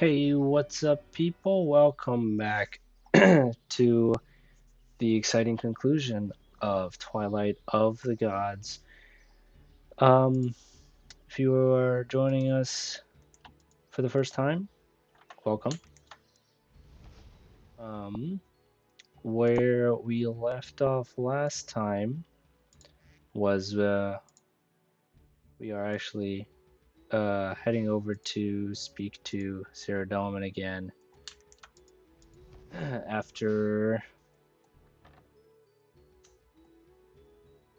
Hey, what's up, people? Welcome back to the exciting conclusion of Twilight of the Gods. Um, if you are joining us for the first time, welcome. Um, where we left off last time was we are actually heading over to speak to Sarah Dolman again after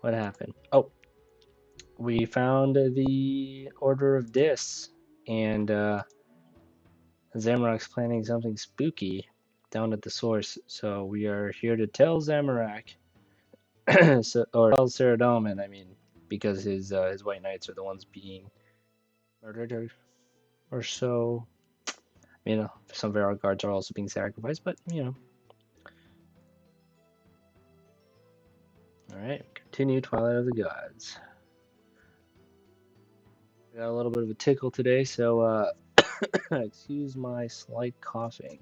what happened? Oh, we found the Order of Dis, and Zamorak's planning something spooky down at the source. So we are here to tell Zamorak, or tell Saradomin, I mean, because his White Knights are the ones being murdered, or so. You know, some of our guards are also being sacrificed, but you know. All right, continue Twilight of the Gods. I got a little bit of a tickle today, so excuse my slight coughing.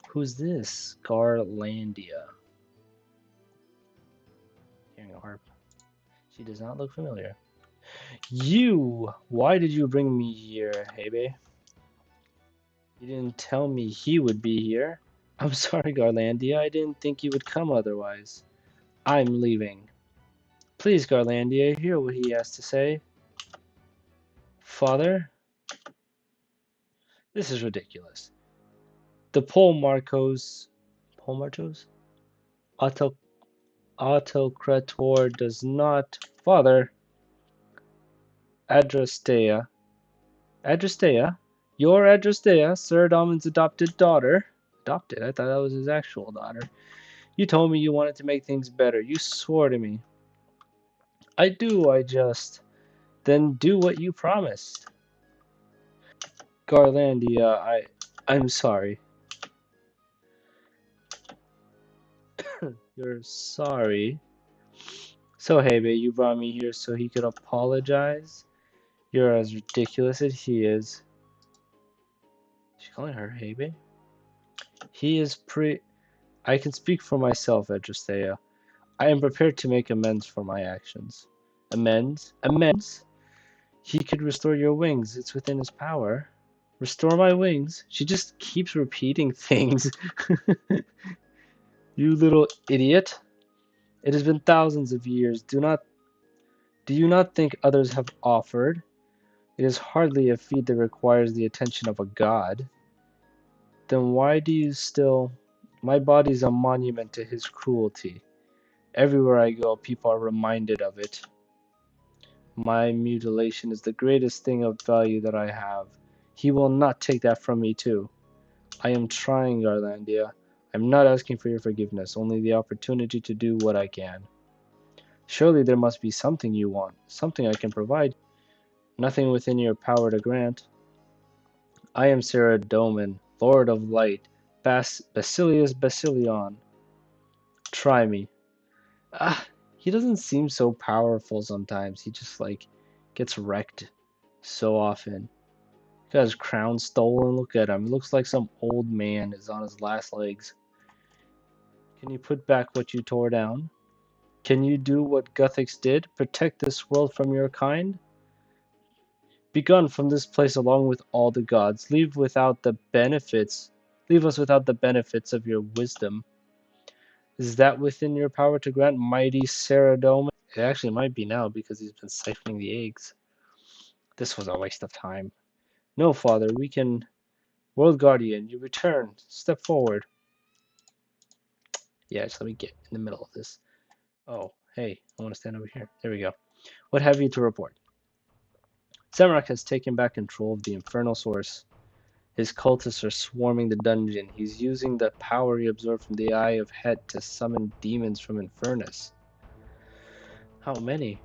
Who's this? Garlandia. Hearing a harp. She does not look familiar. You! Why did you bring me here, Hebe? You didn't tell me he would be here. I'm sorry, Garlandia. I didn't think you would come otherwise. I'm leaving. Please, Garlandia, hear what he has to say. Father? This is ridiculous. The Polmarchos? Auto, Autocrator does not. Father, Adrastea. Adrastea? Your Adrastea, Sir Domin's adopted daughter. Adopted? I thought that was his actual daughter. You told me you wanted to make things better. You swore to me. I do, I just. Then do what you promised. Garlandia, I'm sorry. You're sorry. So, Hebe, you brought me here so he could apologize? You're as ridiculous as he is. She's calling her Hebe? He is I can speak for myself, Edristea. I am prepared to make amends for my actions. Amends? Amends? He could restore your wings. It's within his power. Restore my wings? She just keeps repeating things. You little idiot. It has been thousands of years. Do you not think others have offered? It is hardly a feat that requires the attention of a god. Then why do you still... My body's a monument to his cruelty. Everywhere I go, people are reminded of it. My mutilation is the greatest thing of value that I have. He will not take that from me, too. I am trying, Garlandia. I'm not asking for your forgiveness, only the opportunity to do what I can. Surely there must be something you want, something I can provide. Nothing within your power to grant. I am Sarah Doman, Lord of Light, Basilius Basilion. Try me. Ah, he doesn't seem so powerful sometimes. He just, like, gets wrecked so often. Got his crown stolen. Look at him. He looks like some old man is on his last legs. Can you put back what you tore down? Can you do what Guthix did? Protect this world from your kind? Begone from this place along with all the gods. Leave us without the benefits of your wisdom. Is that within your power to grant, mighty Saradome? It actually might be now because he's been siphoning the eggs. This was a waste of time. No, Father, we can... World Guardian, you return. Step forward. Yeah, just let me get in the middle of this. Oh, hey, I want to stand over here. There we go. What have you to report? Zamorak has taken back control of the Infernal Source. His cultists are swarming the dungeon. He's using the power he absorbed from the Eye of Het to summon demons from Infernus. How many?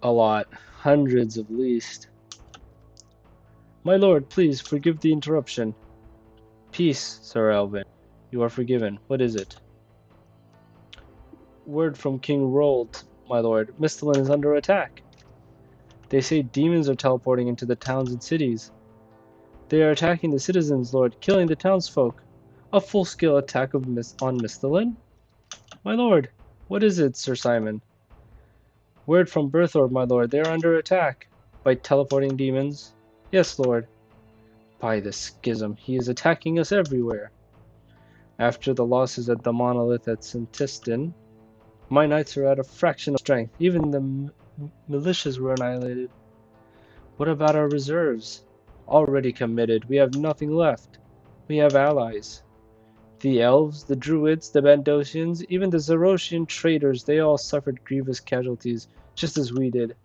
A lot. Hundreds at least. My lord, please, forgive the interruption. Peace, Sir Elvin. You are forgiven. What is it? Word from King Rold, my lord. Mistalin is under attack. They say demons are teleporting into the towns and cities. They are attacking the citizens, Lord, killing the townsfolk. A full-scale attack on Mistalin? My lord, what is it, Sir Simon? Word from Berthorpe, my lord, they are under attack. By teleporting demons? Yes, lord. By the schism, he is attacking us everywhere. After the losses at the monolith at Sintistan, my knights are at a fraction of strength. Even the militias were annihilated. What about our reserves? Already committed. We have nothing left. We have allies. The elves, the druids, the Bandosians, even the Zerosian traders, they all suffered grievous casualties, just as we did.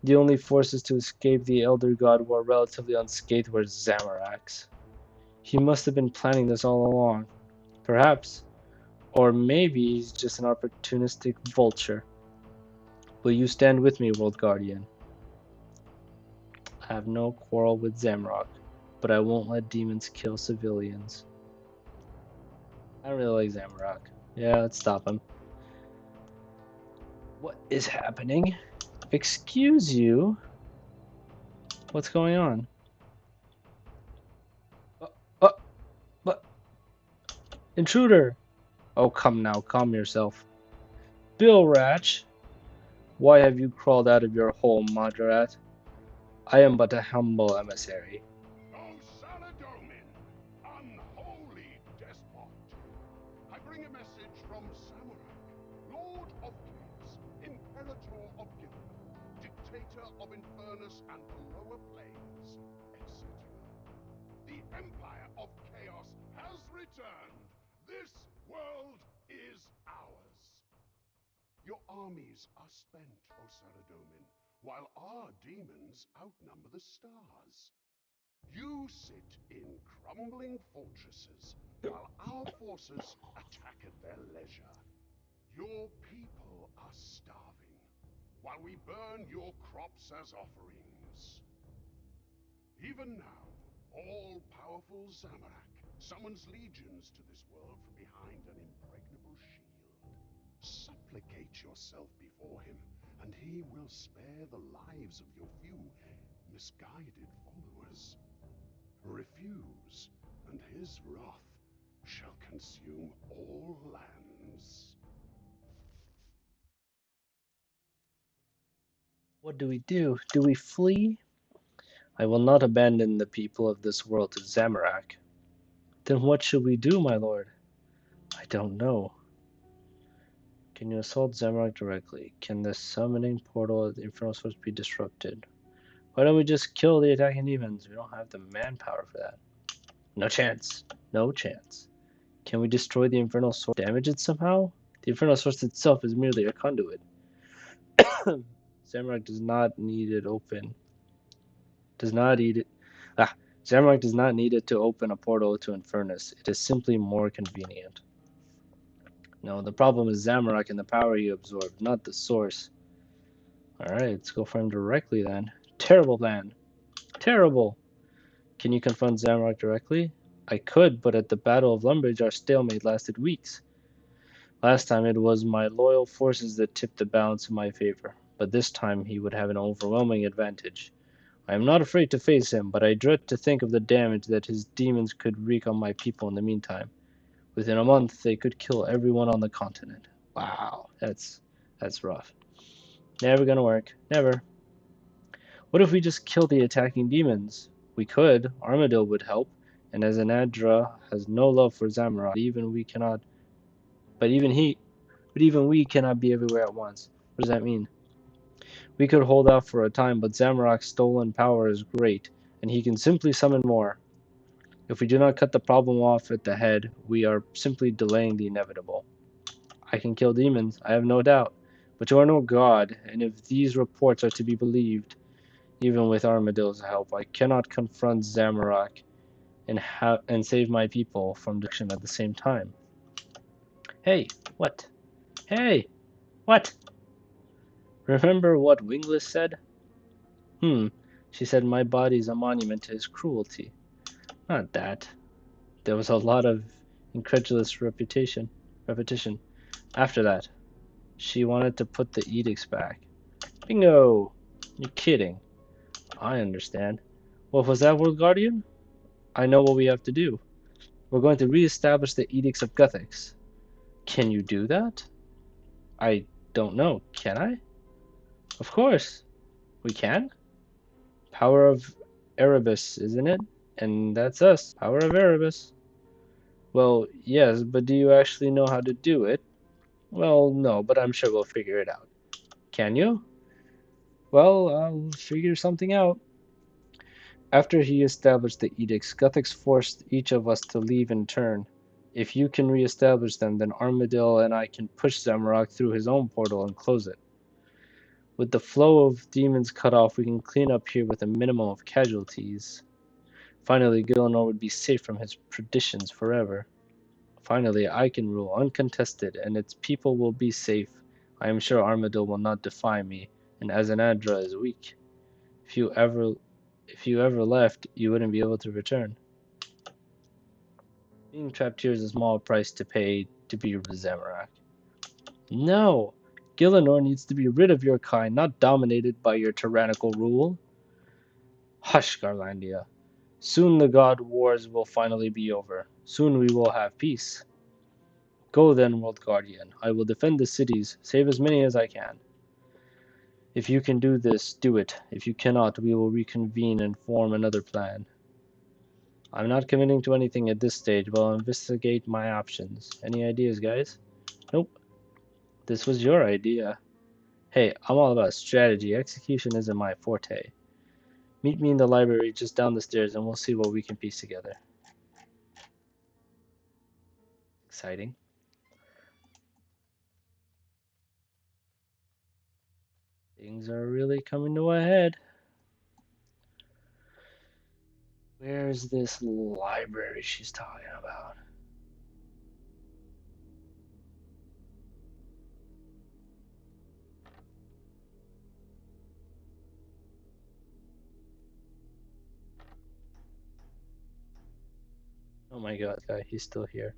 The only forces to escape the Elder God were relatively unscathed were Zamorak's. He must have been planning this all along. Perhaps. Or maybe he's just an opportunistic vulture. Will you stand with me, World Guardian? I have no quarrel with Zamrock, but I won't let demons kill civilians. I don't really like Zamrock. Yeah, let's stop him. What is happening? Excuse you? What's going on? Uh, uh, but intruder! Oh, come now, calm yourself. Bill Ratch, why have you crawled out of your hole, Madrat? I am but a humble emissary. O Saladomin, unholy despot! I bring a message from Samurai, Lord of Chaos, Imperator of Gilliman, Dictator of Infernus and the lower planes, etc. The Empire of Chaos has returned! This world is ours! Your armies are spent, O Saladomin, while our demons outnumber the stars. You sit in crumbling fortresses, while our forces attack at their leisure. Your people are starving, while we burn your crops as offerings. Even now, all-powerful Zamorak summons legions to this world from behind an impregnable shield. Supplicate yourself before him, and he will spare the lives of your few misguided followers. Refuse, and his wrath shall consume all lands. What do we do? Do we flee? I will not abandon the people of this world to Zamorak. Then what should we do, my lord? I don't know. Can you assault Zamorak directly? Can the summoning portal of the Infernal Source be disrupted? Why don't we just kill the attacking demons? We don't have the manpower for that. No chance. No chance. Can we destroy the Infernal Source? Damage it somehow? The Infernal Source itself is merely a conduit. Zamorak does not need it open. Does not need it. Zamorak does not need it to open a portal to Infernus. It is simply more convenient. No, the problem is Zamorak and the power he absorbed, not the source. Alright, let's go for him directly then. Terrible plan. Terrible. Can you confront Zamorak directly? I could, but at the Battle of Lumbridge our stalemate lasted weeks. Last time it was my loyal forces that tipped the balance in my favor, but this time he would have an overwhelming advantage. I am not afraid to face him, but I dread to think of the damage that his demons could wreak on my people in the meantime. Within a month, they could kill everyone on the continent. Wow, that's rough. Never gonna work. Never. What if we just kill the attacking demons? We could. Armadil would help, and as Anadra has no love for Zamorak, but even we cannot be everywhere at once. What does that mean? We could hold out for a time, but Zamorak's stolen power is great, and he can simply summon more. If we do not cut the problem off at the head, we are simply delaying the inevitable. I can kill demons, I have no doubt, but you are no god, and if these reports are to be believed, even with Armadillo's help, I cannot confront Zamorak and save my people from destruction at the same time. Hey, what? Hey, what? Remember what Wingless said? She said my body is a monument to his cruelty. Not that. There was a lot of incredulous repetition. After that, she wanted to put the edicts back. Bingo! You're kidding. I understand. What was that, World Guardian? I know what we have to do. We're going to re-establish the Edicts of Guthics. Can you do that? I don't know. Can I? Of course. We can? Power of Erebus, isn't it? And that's us. Power of Erebus. Well, yes, but do you actually know how to do it? Well, no, but I'm sure we'll figure it out. Can you? Well, I'll figure something out. After he established the edicts, Guthics forced each of us to leave in turn. If you can re-establish them, then Armadillo and I can push Zamorak through his own portal and close it. With the flow of demons cut off, we can clean up here with a minimum of casualties. Finally, Gillinor would be safe from his perditions forever. Finally, I can rule uncontested, and its people will be safe. I am sure Armadillo will not defy me, and Azanadra is weak. If you ever left, you wouldn't be able to return. Being trapped here is a small price to pay to be Zamorak. No! Gillinor needs to be rid of your kind, not dominated by your tyrannical rule. Hush, Garlandia. Soon the god wars will finally be over. Soon we will have peace. Go then, World Guardian. I will defend the cities, save as many as I can. If you can do this, do it. If you cannot, we will reconvene and form another plan. I'm not committing to anything at this stage, but I'll investigate my options. Any ideas, guys? Nope. This was your idea. Hey, I'm all about strategy. Execution isn't my forte. Meet me in the library just down the stairs and we'll see what we can piece together. Exciting. Things are really coming to a head. Where's this library she's talking about? Oh my god, guy, he's still here.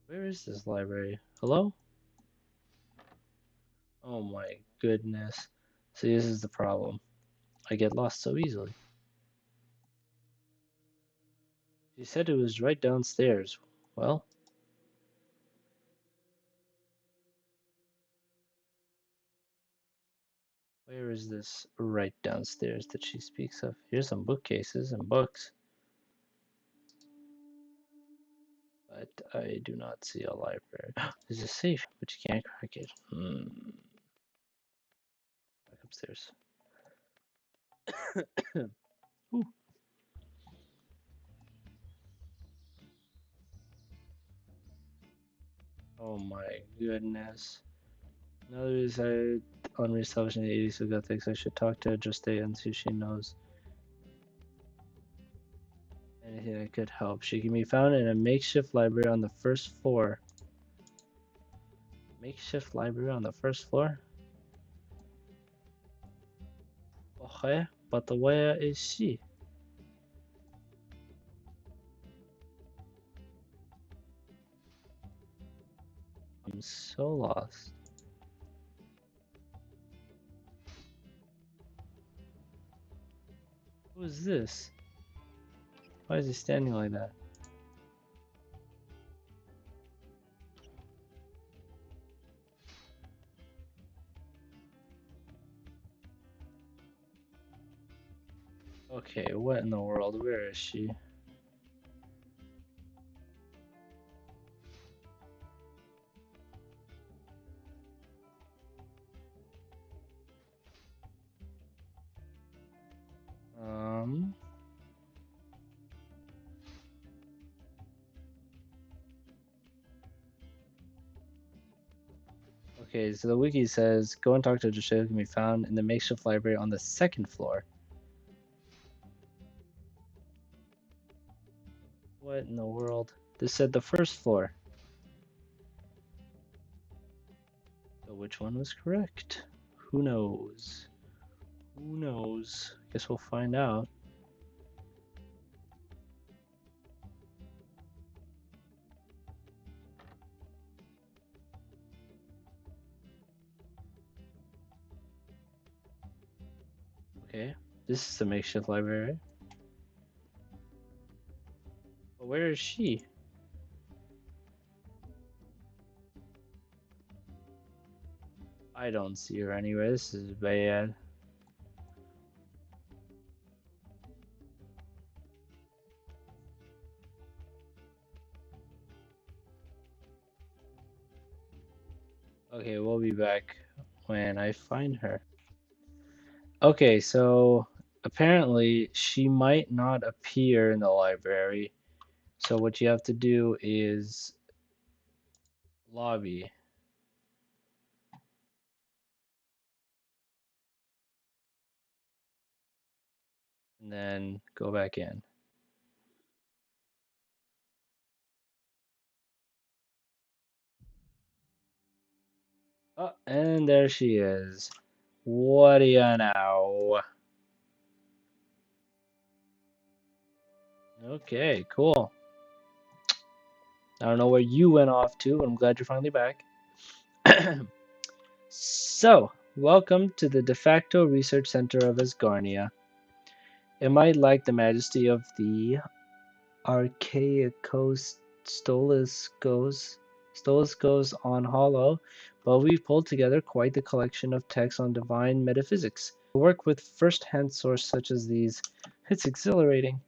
Where is this library? Hello? Oh my goodness. See, this is the problem. I get lost so easily. She said it was right downstairs. Well, where is this right downstairs that she speaks of? Here's some bookcases and books. But I do not see a library. There's a safe, but you can't crack it. Back upstairs. Ooh. Oh my goodness. Now there is on reestablishing the 80s of Gothics. I should talk to Juste and see if she knows anything that could help. She can be found in a makeshift library on the first floor. Makeshift library on the first floor? Okay, but where is she? I'm so lost. Who is this? Why is he standing like that? Okay, what in the world? Where is she? Um. Okay, so the wiki says go and talk to Joshua who can be found in the makeshift library on the second floor. What in the world? This said the first floor. So which one was correct? Who knows? Who knows? Guess we'll find out. Okay, this is a makeshift library. But where is she? I don't see her anywhere. This is bad. Okay, we'll be back when I find her. Okay, so apparently she might not appear in the library. So what you have to do is lobby and then go back in. Oh, and there she is. What do you know? Okay, cool. I don't know where you went off to, but I'm glad you're finally back. So, welcome to the de facto research center of Asgarnia. It might lack the majesty of the Archaicos Stoliskos on Hollow, but we've pulled together quite the collection of texts on divine metaphysics. To work with first-hand sources such as these, it's exhilarating.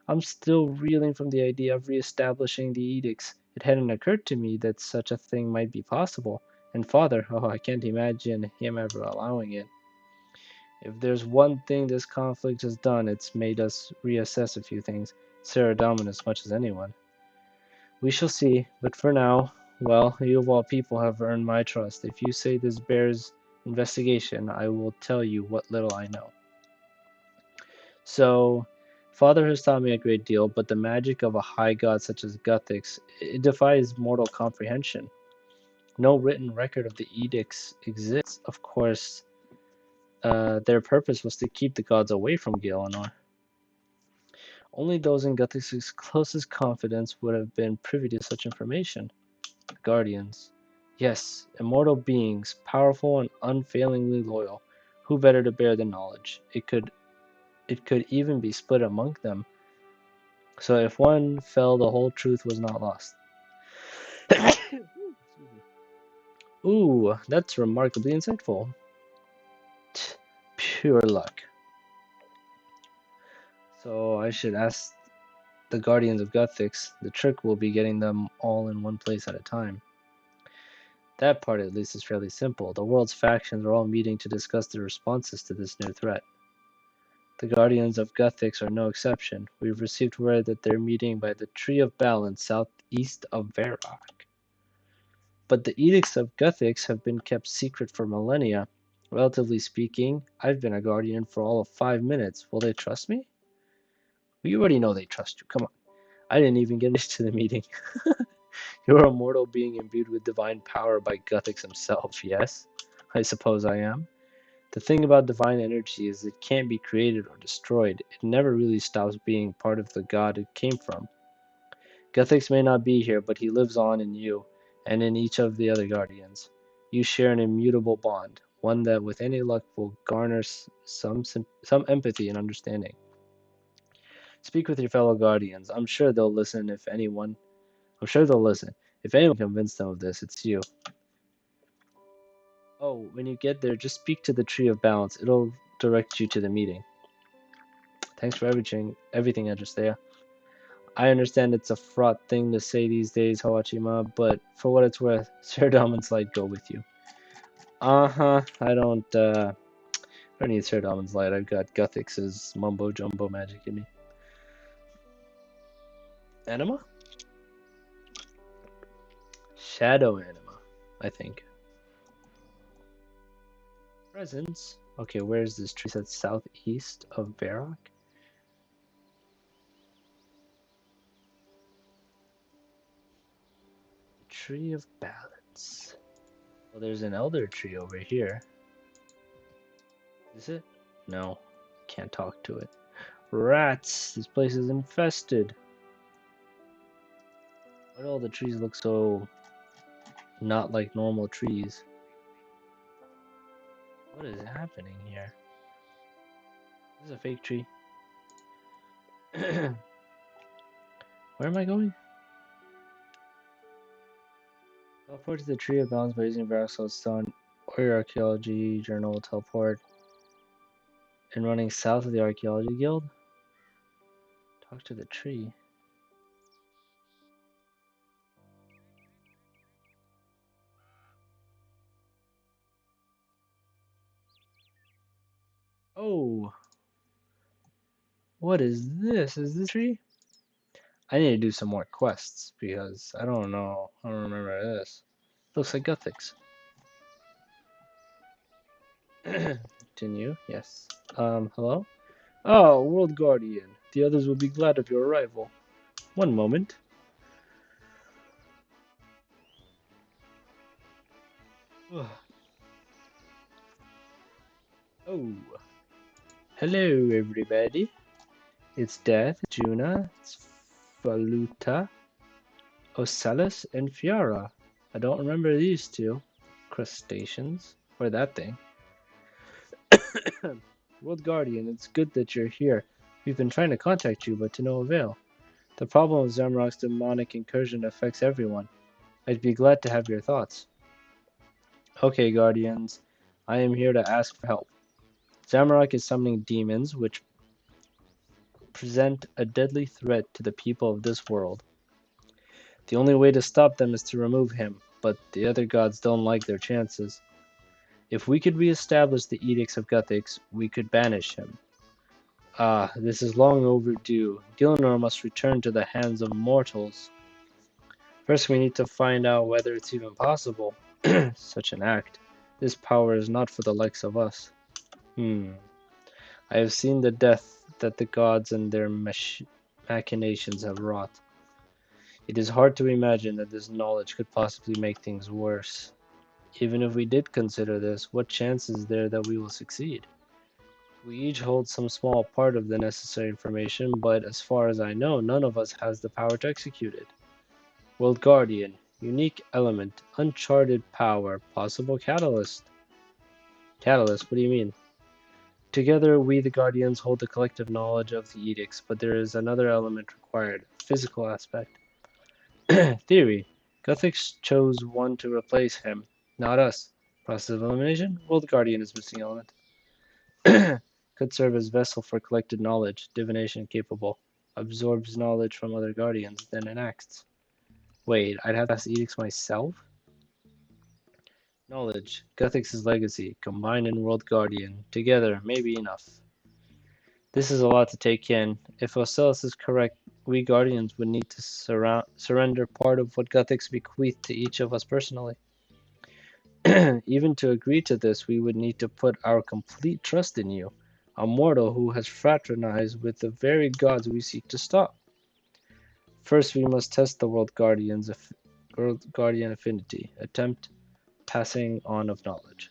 I'm still reeling from the idea of re-establishing the edicts. It hadn't occurred to me that such a thing might be possible. And Father, oh, I can't imagine him ever allowing it. If there's one thing this conflict has done, it's made us reassess a few things. Sarah Domin as much as anyone. We shall see, but for now, well, you of all people have earned my trust. If you say this bears investigation, I will tell you what little I know. So, Father has taught me a great deal, but the magic of a high god such as Guthix, it defies mortal comprehension. No written record of the edicts exists. Of course, their purpose was to keep the gods away from Gielinor. Only those in Guthix's closest confidence would have been privy to such information. The Guardians. Yes, immortal beings, powerful and unfailingly loyal. Who better to bear the knowledge? It could even be split among them. So if one fell, the whole truth was not lost. Ooh, that's remarkably insightful. Pure luck. So I should ask the Guardians of Guthix. The trick will be getting them all in one place at a time. That part at least is fairly simple. The world's factions are all meeting to discuss their responses to this new threat. The Guardians of Guthix are no exception. We've received word that they're meeting by the Tree of Balance southeast of Varrock. But the edicts of Guthix have been kept secret for millennia. Relatively speaking, I've been a Guardian for all of 5 minutes. Will they trust me? We already know they trust you. Come on. I didn't even get to the meeting. You're a mortal being imbued with divine power by Guthix himself, yes? I suppose I am. The thing about divine energy is it can't be created or destroyed. It never really stops being part of the god it came from. Guthix may not be here, but he lives on in you and in each of the other guardians. You share an immutable bond, one that with any luck will garner some empathy and understanding. Speak with your fellow guardians. I'm sure they'll listen. If anyone can convince them of this, it's you. Oh, when you get there, just speak to the Tree of Balance. It'll direct you to the meeting. Thanks for everything, Adrestea. I understand it's a fraught thing to say these days, Hawachima, but for what it's worth, Sir Dalman's light go with you. Uh-huh, I don't need Sir Dalman's light. I've got Guthix's mumbo jumbo magic in me. Anima? Shadow anima, I think. Presence? Okay, where's this tree? That's southeast of Varrock? Tree of Balance. Well, there's an elder tree over here. Is it? No. Can't talk to it. Rats! This place is infested. Why do all the trees look so not like normal trees? What is happening here? This is a fake tree. Where am I going? Teleport to the Tree of Balance by using Varexel Stone or your Archaeology Journal will teleport and running south of the Archaeology Guild. Talk to the tree. Oh, what is this? Is this tree? I need to do some more quests because I don't know. I don't remember this. Looks like Gothics. Continue. Yes. Hello? Oh, World Guardian. The others will be glad of your arrival. One moment. Oh. Hello, everybody. It's Death, Juna, it's Faluta, Ocellus, and Fiara. I don't remember these two. Crustaceans. Or that thing. World Guardian, it's good that you're here. We've been trying to contact you, but to no avail. The problem of Zamrock's demonic incursion affects everyone. I'd be glad to have your thoughts. Okay, Guardians. I am here to ask for help. Zamrock is summoning demons, which present a deadly threat to the people of this world. The only way to stop them is to remove him, but the other gods don't like their chances. If we could re-establish the Edicts of Guthics, we could banish him. Ah, this is long overdue. Gilnor must return to the hands of mortals. First, we need to find out whether it's even possible. Such an act. This power is not for the likes of us. I have seen the death that the gods and their machinations have wrought. It is hard to imagine that this knowledge could possibly make things worse. Even if we did consider this, what chance is there that we will succeed? We each hold some small part of the necessary information, but as far as I know, none of us has the power to execute it. World Guardian, unique element, uncharted power, possible catalyst. Catalyst, what do you mean? Together, we the Guardians hold the collective knowledge of the edicts, but there is another element required, physical aspect. Theory. Gothics chose one to replace him, not us. Process of elimination? World Guardian is missing element. Could serve as vessel for collected knowledge, divination capable. Absorbs knowledge from other Guardians, then enacts. Wait, I'd have to ask edicts myself? Knowledge. Gothics' legacy, combined in World Guardian. Together, maybe enough. This is a lot to take in. If Ocellus is correct, we Guardians would need to surrender part of what Gothics bequeathed to each of us personally. Even to agree to this, we would need to put our complete trust in you, a mortal who has fraternized with the very gods we seek to stop. First, we must test the World Guardian affinity, attempt passing on of knowledge.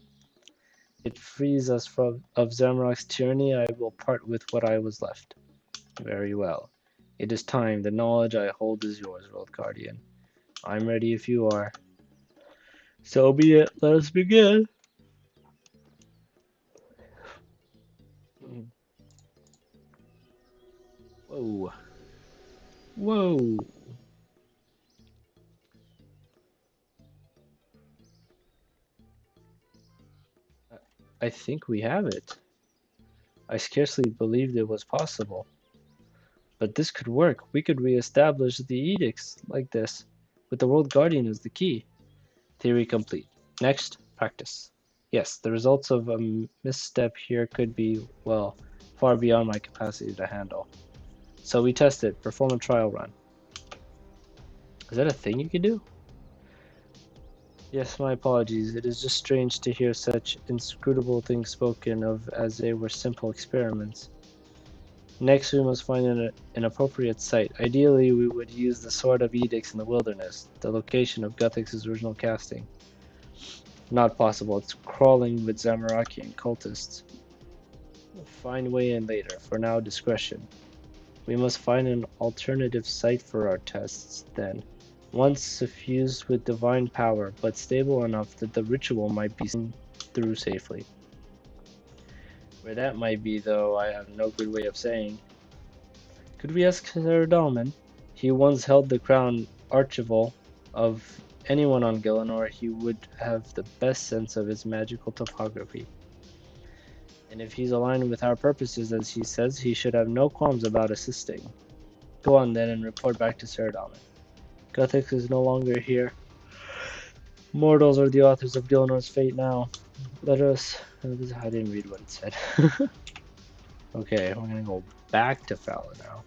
It frees us of Zamrock's tyranny. I will part with what I was left. Very well. It is time. The knowledge I hold is yours, World Guardian. I'm ready if you are. So be it. Let us begin. Whoa. Whoa. I think we have it. I scarcely believed it was possible. But this could work. We could re-establish the edicts like this, with the World Guardian as the key. Theory complete. Next, practice. Yes, the results of a misstep here could be, well, far beyond my capacity to handle. So we tested. Perform a trial run. Is that a thing you can do? Yes, my apologies. It is just strange to hear such inscrutable things spoken of as they were simple experiments. Next, we must find an appropriate site. Ideally, we would use the Sword of Edicts in the wilderness, the location of Guthix's original casting. Not possible. It's crawling with Zamorakian cultists. We'll find way in later. For now, discretion. We must find an alternative site for our tests, then. One suffused with divine power, but stable enough that the ritual might be seen through safely. Where that might be, though, I have no good way of saying. Could we ask Sir Dalman? He once held the crown archival of anyone on Gielinor. He would have the best sense of its magical topography. And if he's aligned with our purposes, as he says, he should have no qualms about assisting. Go on then and report back to Sir Dalman. Guthix is no longer here. Mortals are the authors of Gilnor's fate now. Let us. I didn't read what it said. Okay, we're gonna go back to Fallon now.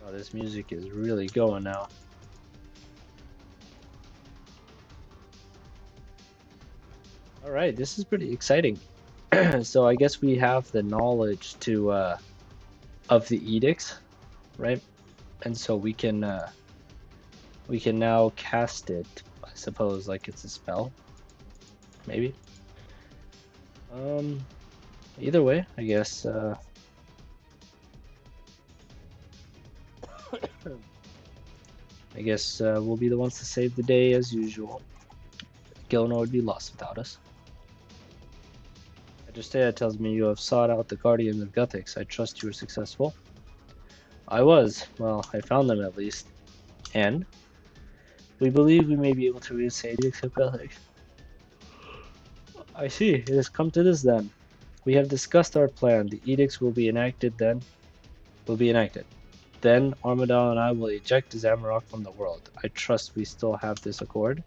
Oh, this music is really going now. Alright, this is pretty exciting. So I guess we have the knowledge to of the edicts, right? And so we can now cast it, I suppose, like it's a spell. Maybe. Um Either way, I guess we'll be the ones to save the day as usual. Gilno would be lost without us. Adrestea tells me you have sought out the guardians of Guthix. I trust you were successful. I was. Well, I found them at least. And we believe we may be able to reinstate the Guthix. I see. It has come to this then. We have discussed our plan. The edicts will be enacted then. Will be enacted. Then Armadale and I will eject Zamarok from the world. I trust we still have this accord.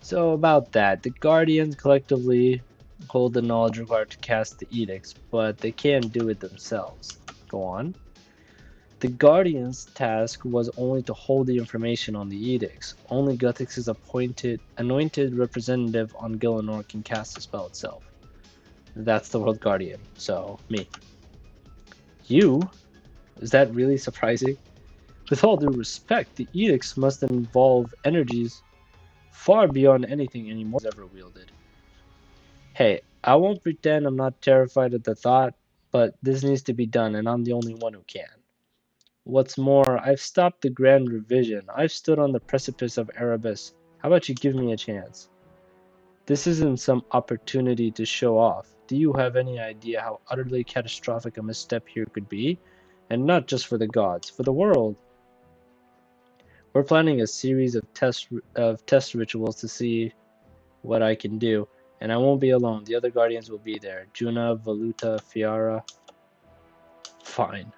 So about that, the Guardians collectively hold the knowledge required to cast the edicts, but they can't do it themselves. Go on. The Guardian's task was only to hold the information on the edicts. Only Guthix's anointed representative on Gielinor can cast the spell itself. That's the World Guardian, so me. You? Is that really surprising? With all due respect, the edicts must involve energies far beyond anything any mortal has ever wielded. Hey, I won't pretend I'm not terrified at the thought, but this needs to be done, and I'm the only one who can. What's more, I've stopped the Grand Revision. I've stood on the precipice of Erebus. How about you give me a chance? This isn't some opportunity to show off. Do you have any idea how utterly catastrophic a misstep here could be? And not just for the gods, for the world. We're planning a series of test rituals to see what I can do, and I won't be alone. The other guardians will be there. Juna, Valuta, Fiara. Fine.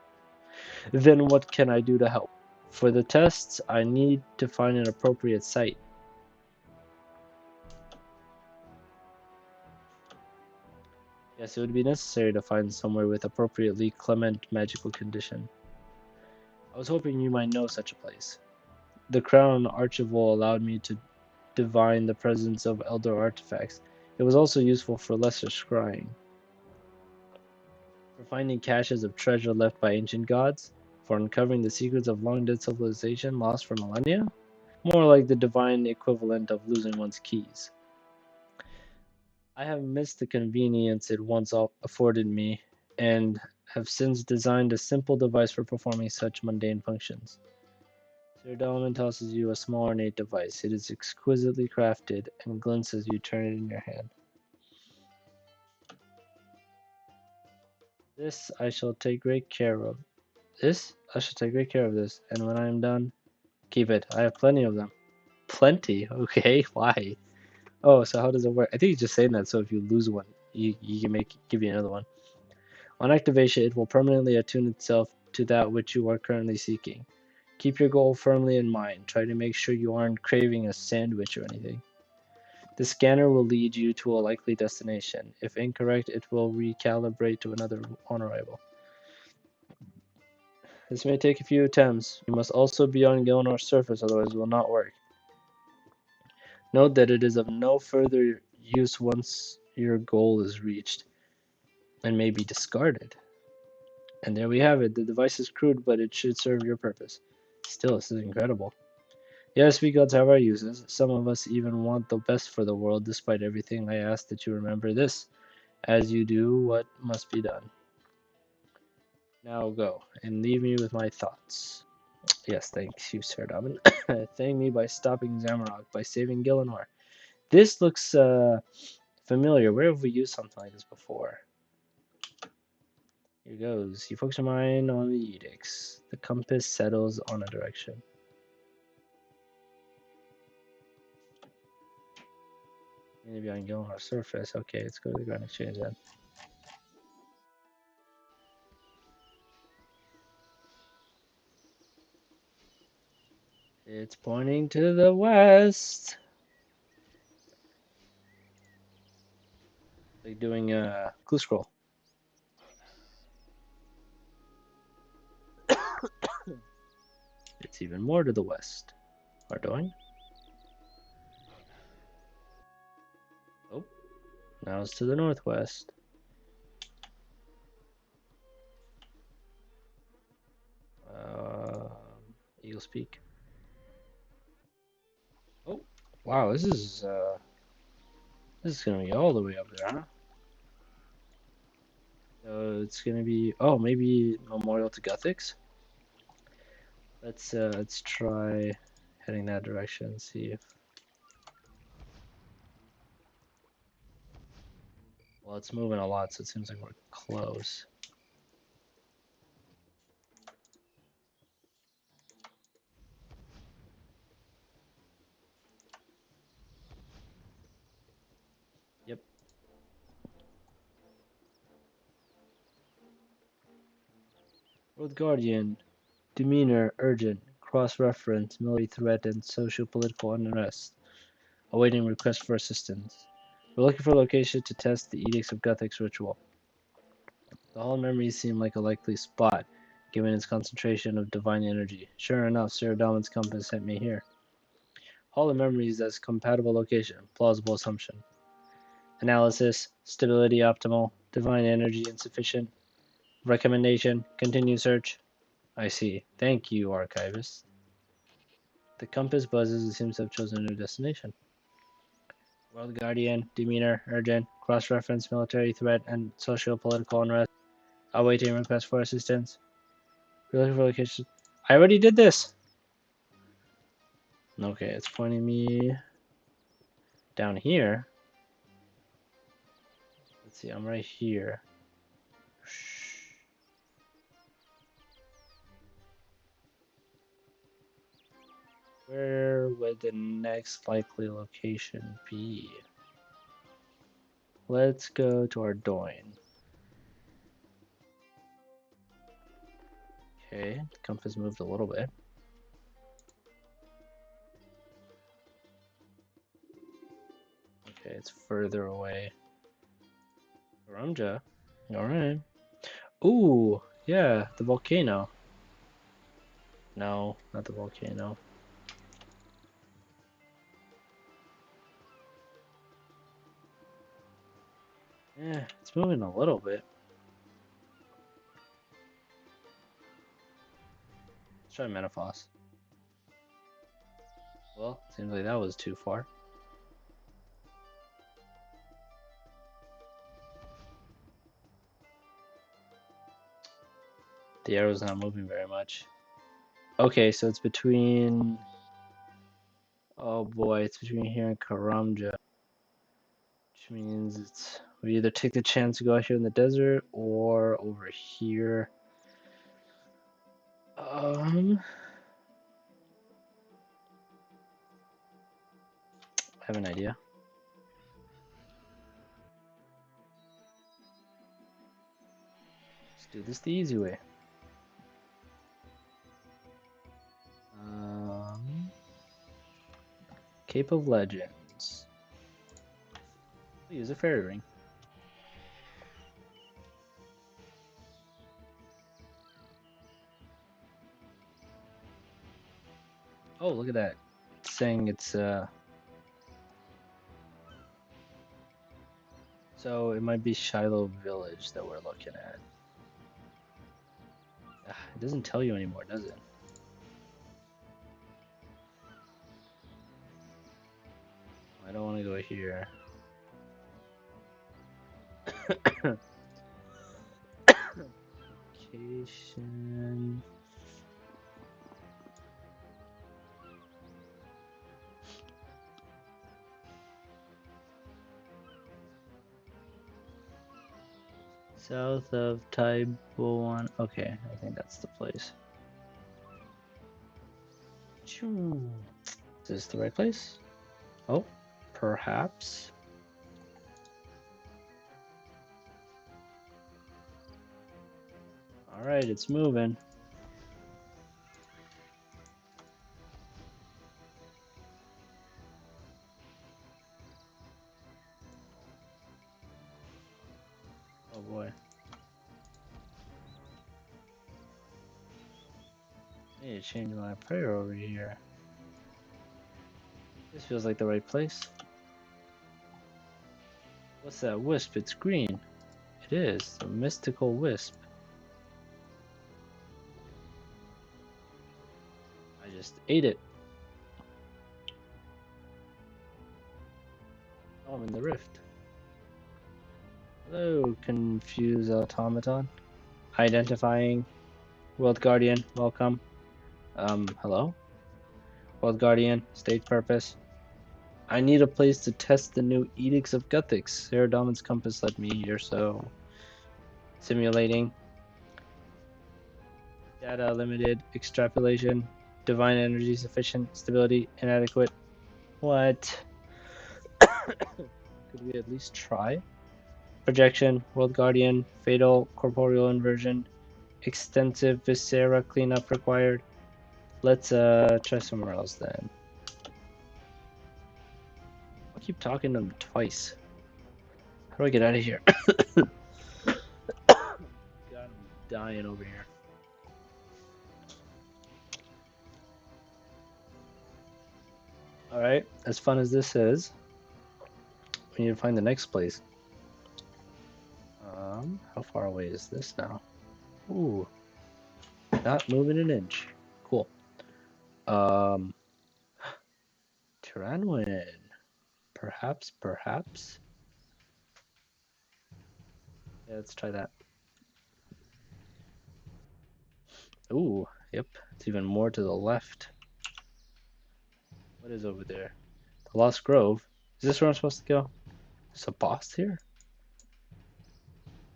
Then what can I do to help? For the tests, I need to find an appropriate site. Yes, it would be necessary to find somewhere with appropriately clement magical condition. I was hoping you might know such a place. The Crown Archival allowed me to divine the presence of elder artifacts. It was also useful for lesser scrying. For finding caches of treasure left by ancient gods? For uncovering the secrets of long-dead civilization lost for millennia? More like the divine equivalent of losing one's keys. I have missed the convenience it once afforded me, and have since designed a simple device for performing such mundane functions. Sir Dalman tosses you a small ornate device. It is exquisitely crafted and glints as you turn it in your hand. This I shall take great care of. This? I shall take great care of this, and when I am done, keep it. I have plenty of them. Plenty? Okay, why? Oh, so how does it work? I think he's just saying that so if you lose one, you can give you another one. On activation, it will permanently attune itself to that which you are currently seeking. Keep your goal firmly in mind. Try to make sure you aren't craving a sandwich or anything. The scanner will lead you to a likely destination. If incorrect, it will recalibrate to another on arrival. This may take a few attempts. You must also be on Gilnor's surface, otherwise it will not work. Note that it is of no further use once your goal is reached, and may be discarded. And there we have it. The device is crude, but it should serve your purpose. Still, this is incredible. Yes, we gods have our uses. Some of us even want the best for the world. Despite everything, I ask that you remember this, as you do what must be done. Now go, and leave me with my thoughts. Yes, thanks you, Sir Dobbin. Thank me by stopping Zamarok, by saving Gillinor. This looks familiar. Where have we used something like this before? Here goes. You focus your mind on the edicts. The compass settles on a direction. Maybe on Gillinor's surface. Okay, let's go to the Grand Exchange then. It's pointing to the west. Like doing a clue scroll. It's even more to the west. Ardoin? Oh, now it's to the northwest. Eagle's Peak. Oh, wow, this is gonna be all the way up there, huh? So it's gonna be maybe Memorial to Guthix. Let's try heading that direction and see if. Well, it's moving a lot, so it seems like we're close. Yep. Road Guardian, demeanor urgent, cross-reference, military threat, and socio-political unrest. Awaiting request for assistance. We're looking for a location to test the Edicts of Guthix ritual. The Hall of Memories seemed like a likely spot, given its concentration of divine energy. Sure enough, Sir Damon's compass sent me here. Hall of Memories as compatible location. Plausible assumption. Analysis. Stability optimal. Divine energy insufficient. Recommendation. Continue search. I see. Thank you, Archivist. The compass buzzes and seems to have chosen a new destination. World Guardian, demeanor, urgent, cross-reference, military threat, and socio-political unrest. Awaiting request for assistance. We're looking for location. I already did this! Okay, it's pointing me down here. Let's see, I'm right here. Where would the next likely location be? Let's go to Ardoin. Okay, the compass moved a little bit. Okay, it's further away. Ramja. Alright. Ooh, yeah, the volcano. No, not the volcano. Yeah, it's moving a little bit. Let's try Metaphos. Well, seems like that was too far. The arrow's not moving very much. Okay, so it's between. Oh boy, it's between here and Karamja. Which means we either take the chance to go out here in the desert or over here. I have an idea. Let's do this the easy way. Cape of Legends. We'll use a fairy ring. Oh, look at that. It's saying it's so it might be Shiloh Village that we're looking at. It doesn't tell you anymore, does it? I don't want to go here. Location. South of Taiwan. Okay, I think that's the place. Choo. Is this the right place? Oh, perhaps. Alright, it's moving. Oh boy. I need to change my prayer over here. This feels like the right place. What's that wisp? It's green. It is. The mystical wisp. I just ate it. Oh, I'm in the rift. Hello, confused automaton. Identifying. World Guardian, welcome. Hello? World Guardian, state purpose. I need a place to test the new Edicts of Guthix. Saradomin's compass led me here, so... Simulating. Data limited. Extrapolation. Divine energy sufficient. Stability inadequate. What? Could we at least try? Projection. World Guardian. Fatal. Corporeal inversion. Extensive viscera cleanup required. Let's try somewhere else then. I'll keep talking to them twice. How do I get out of here? God, I'm dying over here. Alright, as fun as this is, we need to find the next place. How far away is this now? Ooh, not moving an inch. Cool. Tyranwin. Perhaps? Yeah, let's try that. Ooh, yep, it's even more to the left. What is over there? The Lost Grove. Is this where I'm supposed to go? There's a boss here?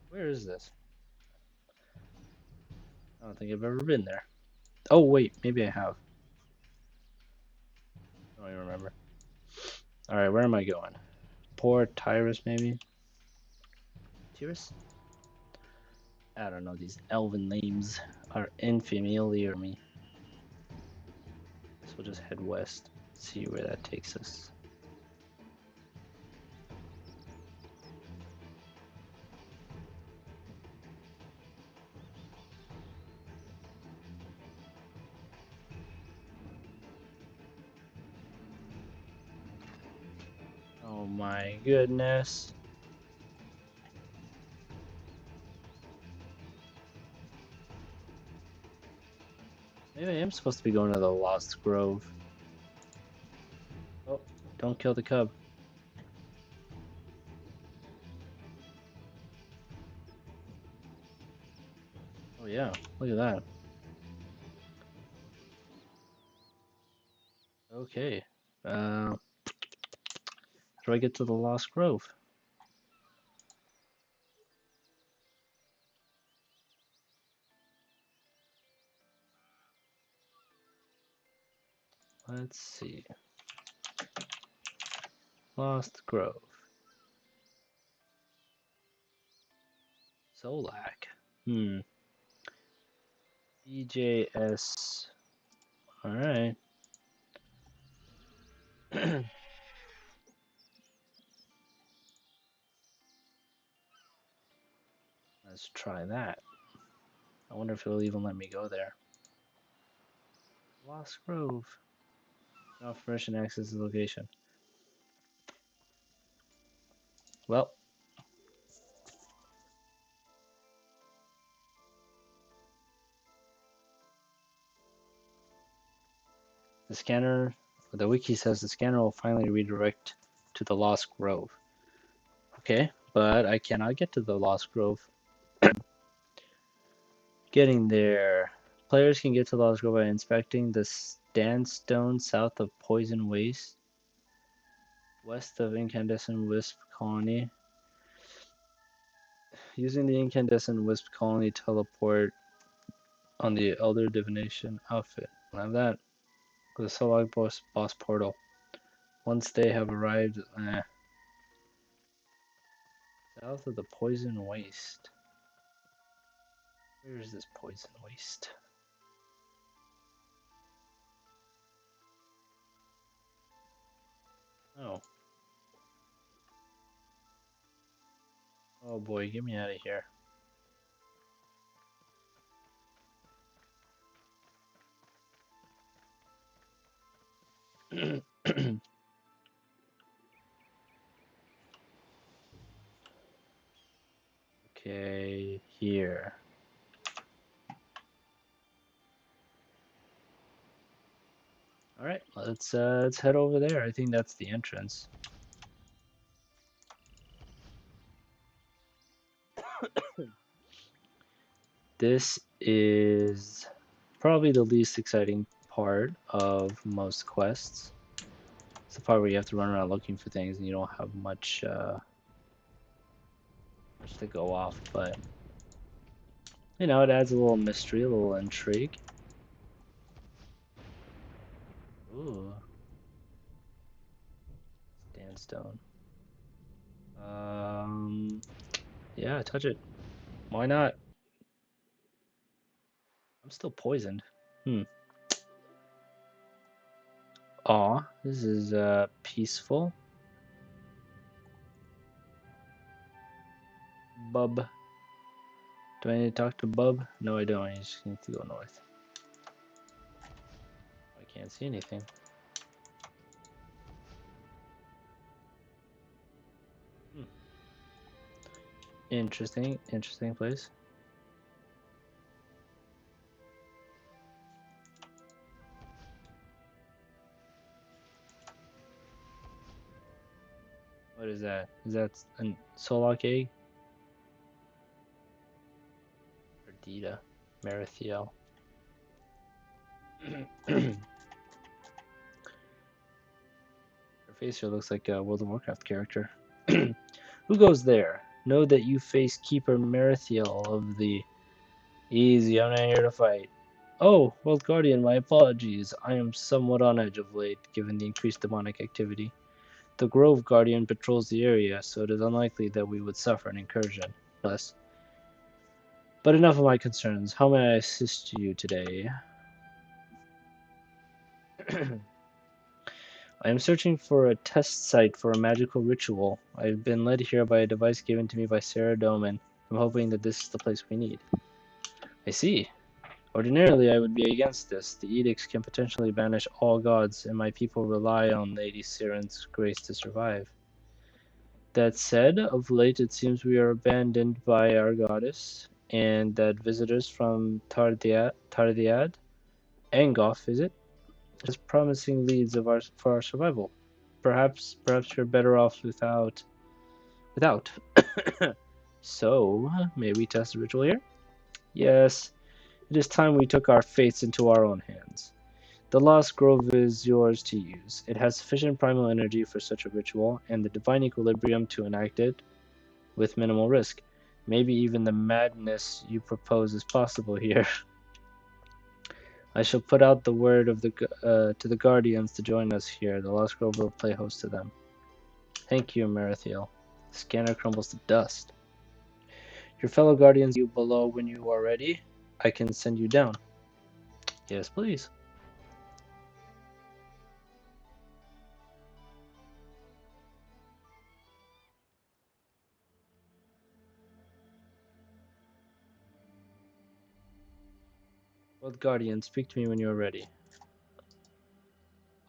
Where is this? I don't think I've ever been there. Oh, wait, maybe I have. I don't even remember. Alright, where am I going? Port Tyrus, maybe? Tyrus? I don't know, these elven names are unfamiliar to me. So we'll just head west, see where that takes us. Oh my goodness. Maybe I am supposed to be going to the Lost Grove. Oh, don't kill the cub. Oh yeah, look at that. Okay. How do I get to the Lost Grove? Let's see. Lost Grove. Solak. BJS. Alright. Let's try that. I wonder if it'll even let me go there. Lost Grove. No permission to access the location. Well. The scanner, the wiki says the scanner will finally redirect to the Lost Grove. Okay, but I cannot get to the Lost Grove. Getting there. Players can get to Lost Grove by inspecting the sandstone south of Poison Waste, west of Incandescent Wisp Colony. Using the incandescent wisp colony teleport on the Elder Divination outfit. I'll have that. With the Solog boss portal. Once they have arrived, south of the Poison Waste. Where is this Poison Waste? Oh. Oh boy, get me out of here. Okay, here. All right, let's head over there. I think that's the entrance. This is probably the least exciting part of most quests. It's the part where you have to run around looking for things and you don't have much much to go off, but you know, it adds a little mystery, a little intrigue. Ooh, sandstone. Yeah, touch it. Why not? I'm still poisoned. Aw, this is peaceful. Bub. Do I need to talk to Bub? No, I don't. I just need to go north. I can't see anything. Interesting place. What is that? Is that a Solok egg? Ardita. Merithiel. Her face here looks like a World of Warcraft character. Who goes there? Know that you face Keeper Merithiel of the... Easy, I'm not here to fight. Oh, World Guardian, my apologies. I am somewhat on edge of late, given the increased demonic activity. The Grove Guardian patrols the area, so it is unlikely that we would suffer an incursion. Less. But enough of my concerns. How may I assist you today? I am searching for a test site for a magical ritual. I have been led here by a device given to me by Sarah Doman. I'm hoping that this is the place we need. I see. Ordinarily, I would be against this. The edicts can potentially banish all gods, and my people rely on Lady Siren's grace to survive. That said, of late it seems we are abandoned by our goddess, and that visitors from Tardiad, Angoff, is it? Has promising leads for our survival. Perhaps you're better off without. So, may we test the ritual here? Yes, it is time we took our fates into our own hands. The Lost Grove is yours to use. It has sufficient primal energy for such a ritual, and the divine equilibrium to enact it with minimal risk. Maybe even the madness you propose is possible here. I shall put out the word to the Guardians to join us here. The Lost Grove will play host to them. Thank you, Merithiel. The scanner crumbles to dust. Your fellow Guardians you below when you are ready. I can send you down. Yes, please. World Guardian, speak to me when you are ready.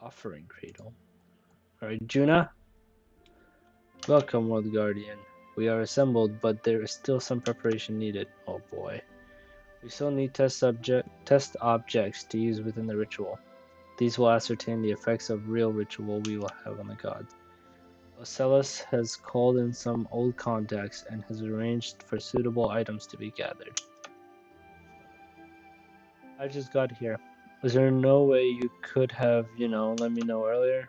Offering Cradle. Alright, Juna. Welcome, World Guardian. We are assembled, but there is still some preparation needed. Oh boy. We still need test objects to use within the ritual. These will ascertain the effects of real ritual we will have on the gods. Ocellus has called in some old contacts and has arranged for suitable items to be gathered. I just got here. Is there no way you could have, let me know earlier?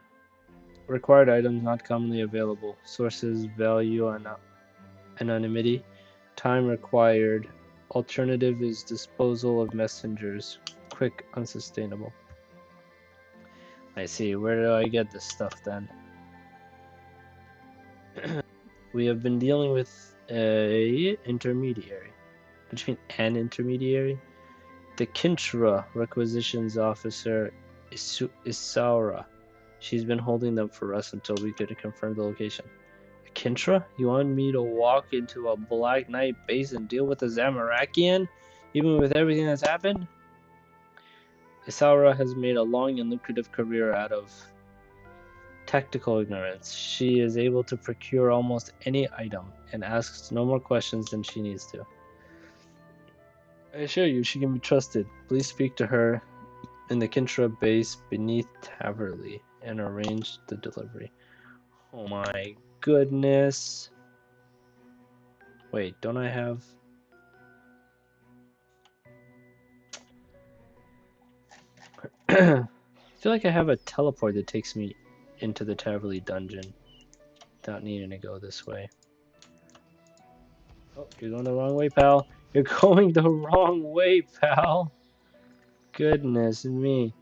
Required items not commonly available. Sources, value, and anonymity. Time required. Alternative is disposal of messengers. Quick, unsustainable. I see. Where do I get this stuff then? We have been dealing with a intermediary. What do you mean, an intermediary? The Kintra requisitions officer Isaura. She's been holding them for us until we could confirm the location. Kintra? You want me to walk into a Black Knight base and deal with a Zamarakian? Even with everything that's happened? Isaura has made a long and lucrative career out of tactical ignorance. She is able to procure almost any item and asks no more questions than she needs to. I assure you, she can be trusted. Please speak to her in the Kintra base beneath Taverley and arrange the delivery. Oh my goodness. Wait, don't I have... I feel like I have a teleport that takes me into the Taverley dungeon without needing to go this way. Oh, you're going the wrong way, pal. You're going the wrong way, pal. Goodness me.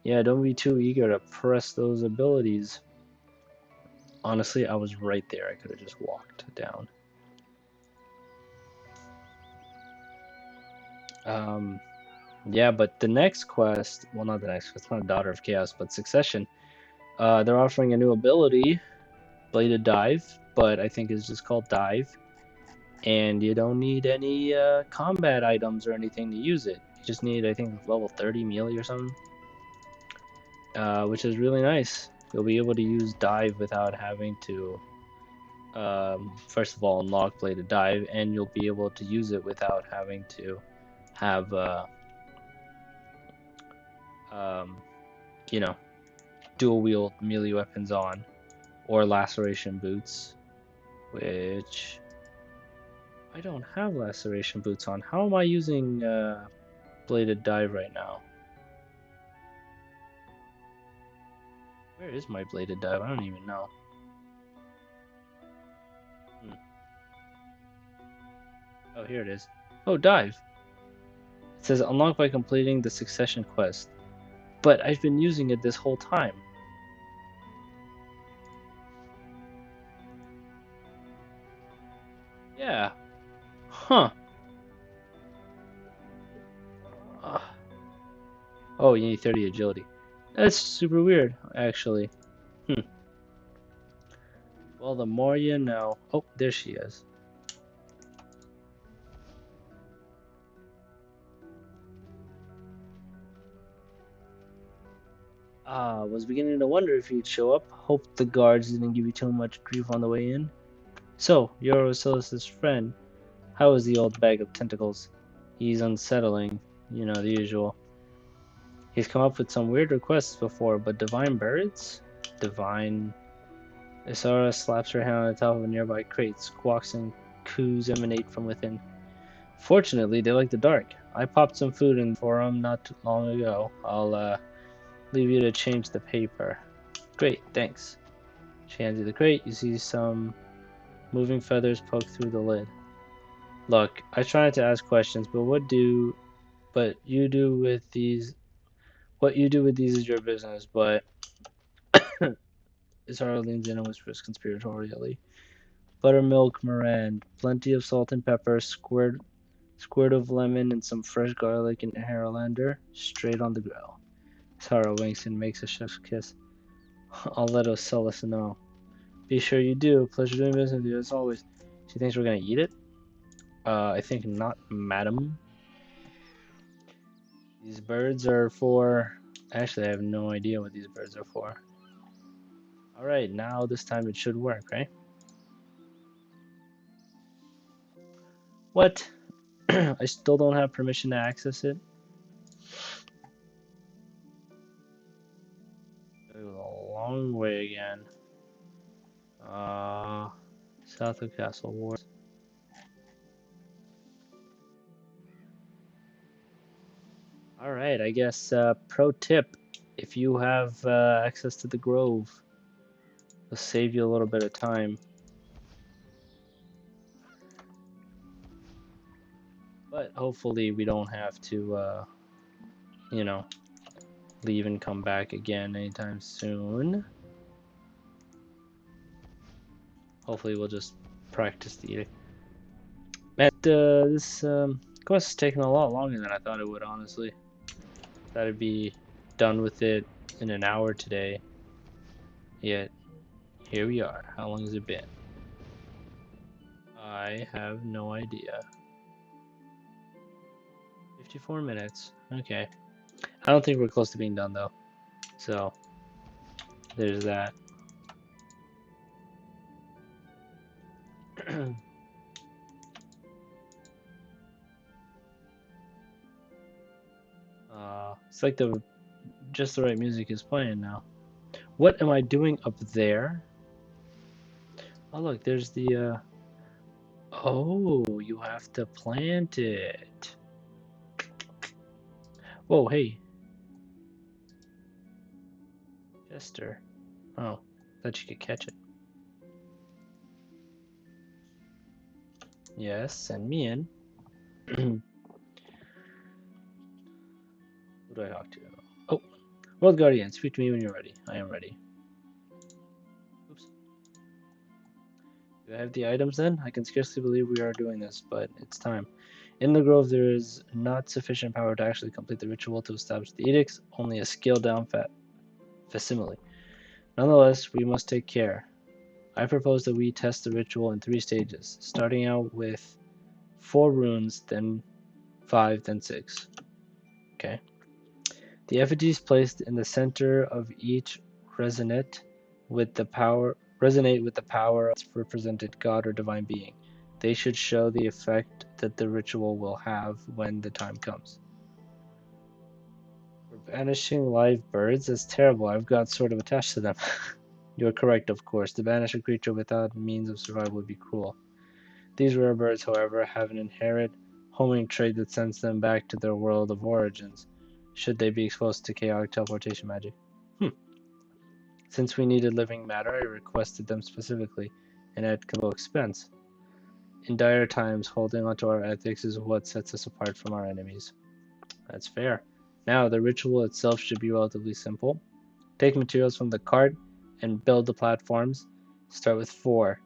Yeah, don't be too eager to press those abilities. Honestly, I was right there. I could have just walked down. Yeah, but the next quest, well, not the next quest, not Daughter of Chaos, but Succession. They're offering a new ability, Bladed Dive, but I think it's just called Dive. And you don't need any combat items or anything to use it. You just need, I think, level 30 melee or something, which is really nice. You'll be able to use Dive without having to, first of all, unlock Bladed Dive, and you'll be able to use it without having to have, um, you know, dual wield melee weapons on, or laceration boots, which I don't have laceration boots on. How am I using Bladed Dive right now? Where is my Bladed Dive? I don't even know. Oh, here it is. Oh, Dive. It says unlock by completing the Succession quest. But I've been using it this whole time. Yeah. Huh. Oh, you need 30 agility. That's super weird, actually. Well, the more you know. Oh, there she is. Was beginning to wonder if you'd show up. Hope the guards didn't give you too much grief on the way in. So, you're Osiris's friend. How is the old bag of tentacles? He's unsettling. You know, the usual. He's come up with some weird requests before, but divine birds? Divine. Isara slaps her hand on the top of a nearby crate. Squawks and coos emanate from within. Fortunately, they like the dark. I popped some food in for them not too long ago. I'll leave you to change the paper. Great, thanks. She hands you the crate. You see some moving feathers poke through the lid. Look, I try not to ask questions, but you do with these what you do with these is your business, but Isara leans in and whispers conspiratorially. Buttermilk meringue, plenty of salt and pepper, squirt of lemon and some fresh garlic and Harlander, straight on the grill. Isara winks and makes a chef's kiss. I'll let Ocellus know. Be sure you do. Pleasure doing business with you as always. She thinks we're gonna eat it? I think not, madam. These birds are for... Actually, I have no idea what these birds are for. Alright, now this time it should work, right? What? I still don't have permission to access it? It was a long way again. South of Castle Wars. Alright, I guess pro tip. If you have access to the Grove, it'll save you a little bit of time. But hopefully we don't have to, you know, leave and come back again anytime soon. Hopefully we'll just practice the edict. Man, this quest is taking a lot longer than I thought it would, honestly. Thought I'd be done with it in an hour today. Yet, here we are. How long has it been? I have no idea. 54 minutes. Okay. I don't think we're close to being done, though. So, there's that. It's like just the right music is playing now. What am I doing up there? Oh, look, there's the, oh, you have to plant it. Whoa, hey. Jester. Oh, thought you could catch it. Yes, send me in. Who do I talk to? Oh, World Guardian, speak to me when you're ready. I am ready. Oops. Do I have the items then? I can scarcely believe we are doing this, but it's time. In the grove, there is not sufficient power to actually complete the ritual to establish the edicts, only a scaled down facsimile. Nonetheless, we must take care. I propose that we test the ritual in 3 stages, starting out with 4 runes, then 5, then 6. Okay. The effigies placed in the center of each resonate with the power of its represented god or divine being. They should show the effect that the ritual will have when the time comes. For banishing live birds, that's terrible. I've got sort of attached to them. You're correct, of course. To banish a creature without means of survival would be cruel. These rare birds, however, have an inherent homing trait that sends them back to their world of origins, should they be exposed to chaotic teleportation magic. Since we needed living matter, I requested them specifically, and at considerable expense. In dire times, holding onto our ethics is what sets us apart from our enemies. That's fair. Now, the ritual itself should be relatively simple. Take materials from the cart and build the platforms. Start with 4.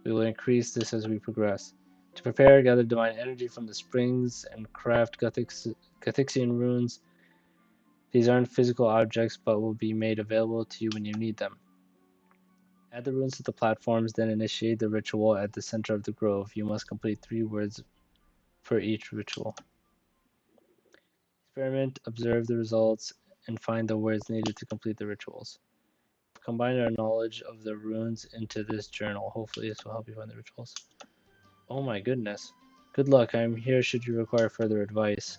We will increase this as we progress. To prepare, gather divine energy from the springs and craft Gothixian runes. These aren't physical objects, but will be made available to you when you need them. Add the runes to the platforms, then initiate the ritual at the center of the grove. You must complete 3 words for each ritual. Experiment, observe the results, and find the words needed to complete the rituals. Combine our knowledge of the runes into this journal. Hopefully this will help you find the rituals. Oh my goodness. Good luck. I am here should you require further advice.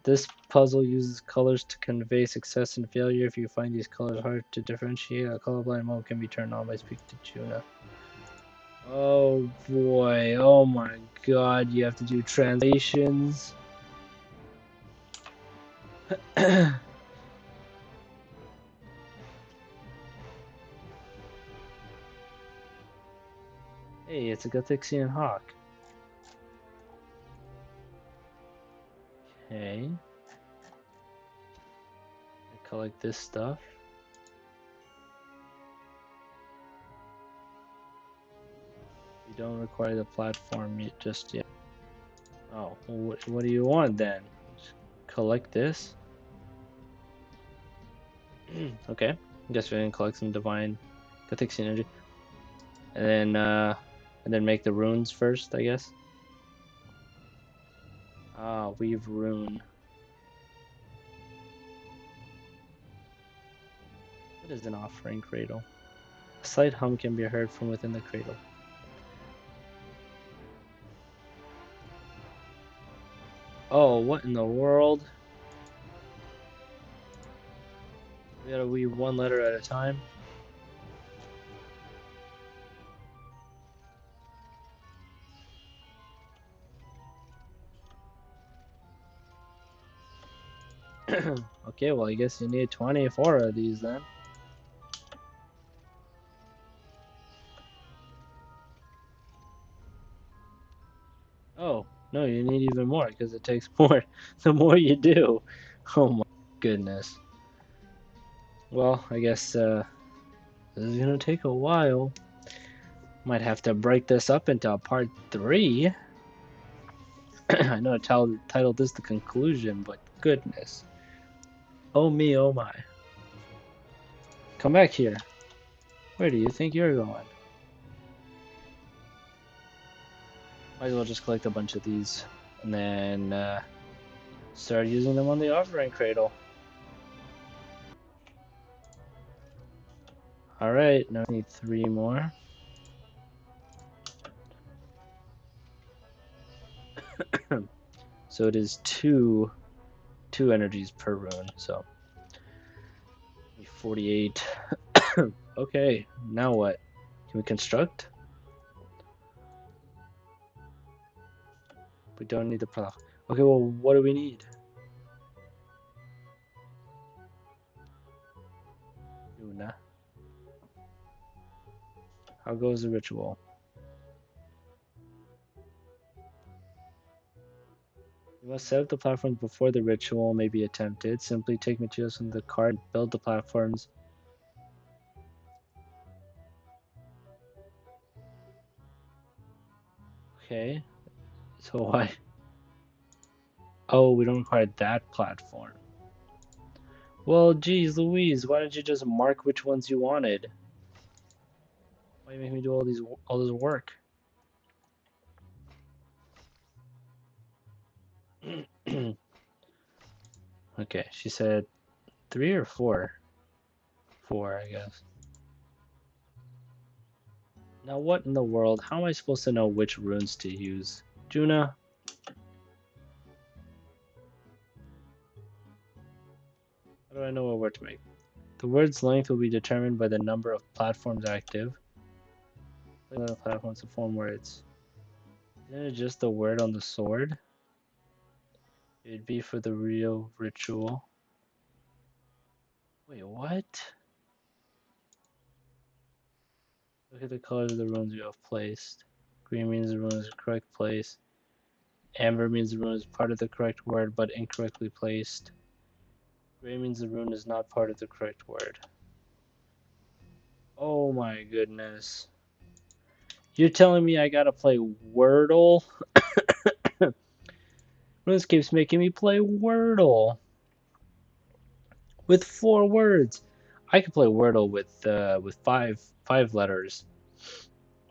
This puzzle uses colors to convey success and failure. If you find these colors hard to differentiate, a colorblind mode can be turned on by speaking to Juna. Oh boy, oh my god, you have to do translations. Hey, it's a Gothixian hawk. Okay. I collect this stuff. We don't require the platform just yet. Oh, well, what do you want then? Just collect this? Okay. Guess we can collect some divine Gothixian energy. And then make the runes first, I guess. Ah, weave rune. What is an offering cradle? A slight hum can be heard from within the cradle. Oh, what in the world? We gotta weave 1 letter at a time. Okay, well, I guess you need 24 of these then. Oh, No, you need even more because it takes more the more you do. Oh my goodness. Well, I guess this is gonna take a while. Might have to break this up into a part 3. I know I titled this the conclusion, but goodness. Oh me, oh my. Come back here. Where do you think you're going? Might as well just collect a bunch of these and then start using them on the offering cradle. Alright, now I need 3 more. So it is two energies per rune, so 48. Okay, now what? Can we construct? We don't need the pro. Okay, well, what do we need? Una. How goes the ritual? You must set up the platforms before the ritual may be attempted. Simply take materials from the cart and build the platforms. Okay, so why? Oh, we don't require that platform. Well, geez, Louise, why didn't you just mark which ones you wanted? Why you make me do all this work? Okay, she said 3 or 4? 4, I guess. Now what in the world? How am I supposed to know which runes to use? Juna? How do I know what word to make? The word's length will be determined by the number of platforms active. Click on the platforms to form words. Isn't it just the word on the sword? It'd be for the real ritual. Wait, what? Look at the colors of the runes you have placed. Green means the rune is the correct place. Amber means the rune is part of the correct word but incorrectly placed. Gray means the rune is not part of the correct word. Oh my goodness. You're telling me I gotta play Wordle? This keeps making me play Wordle. With 4 words. I could play Wordle with five letters.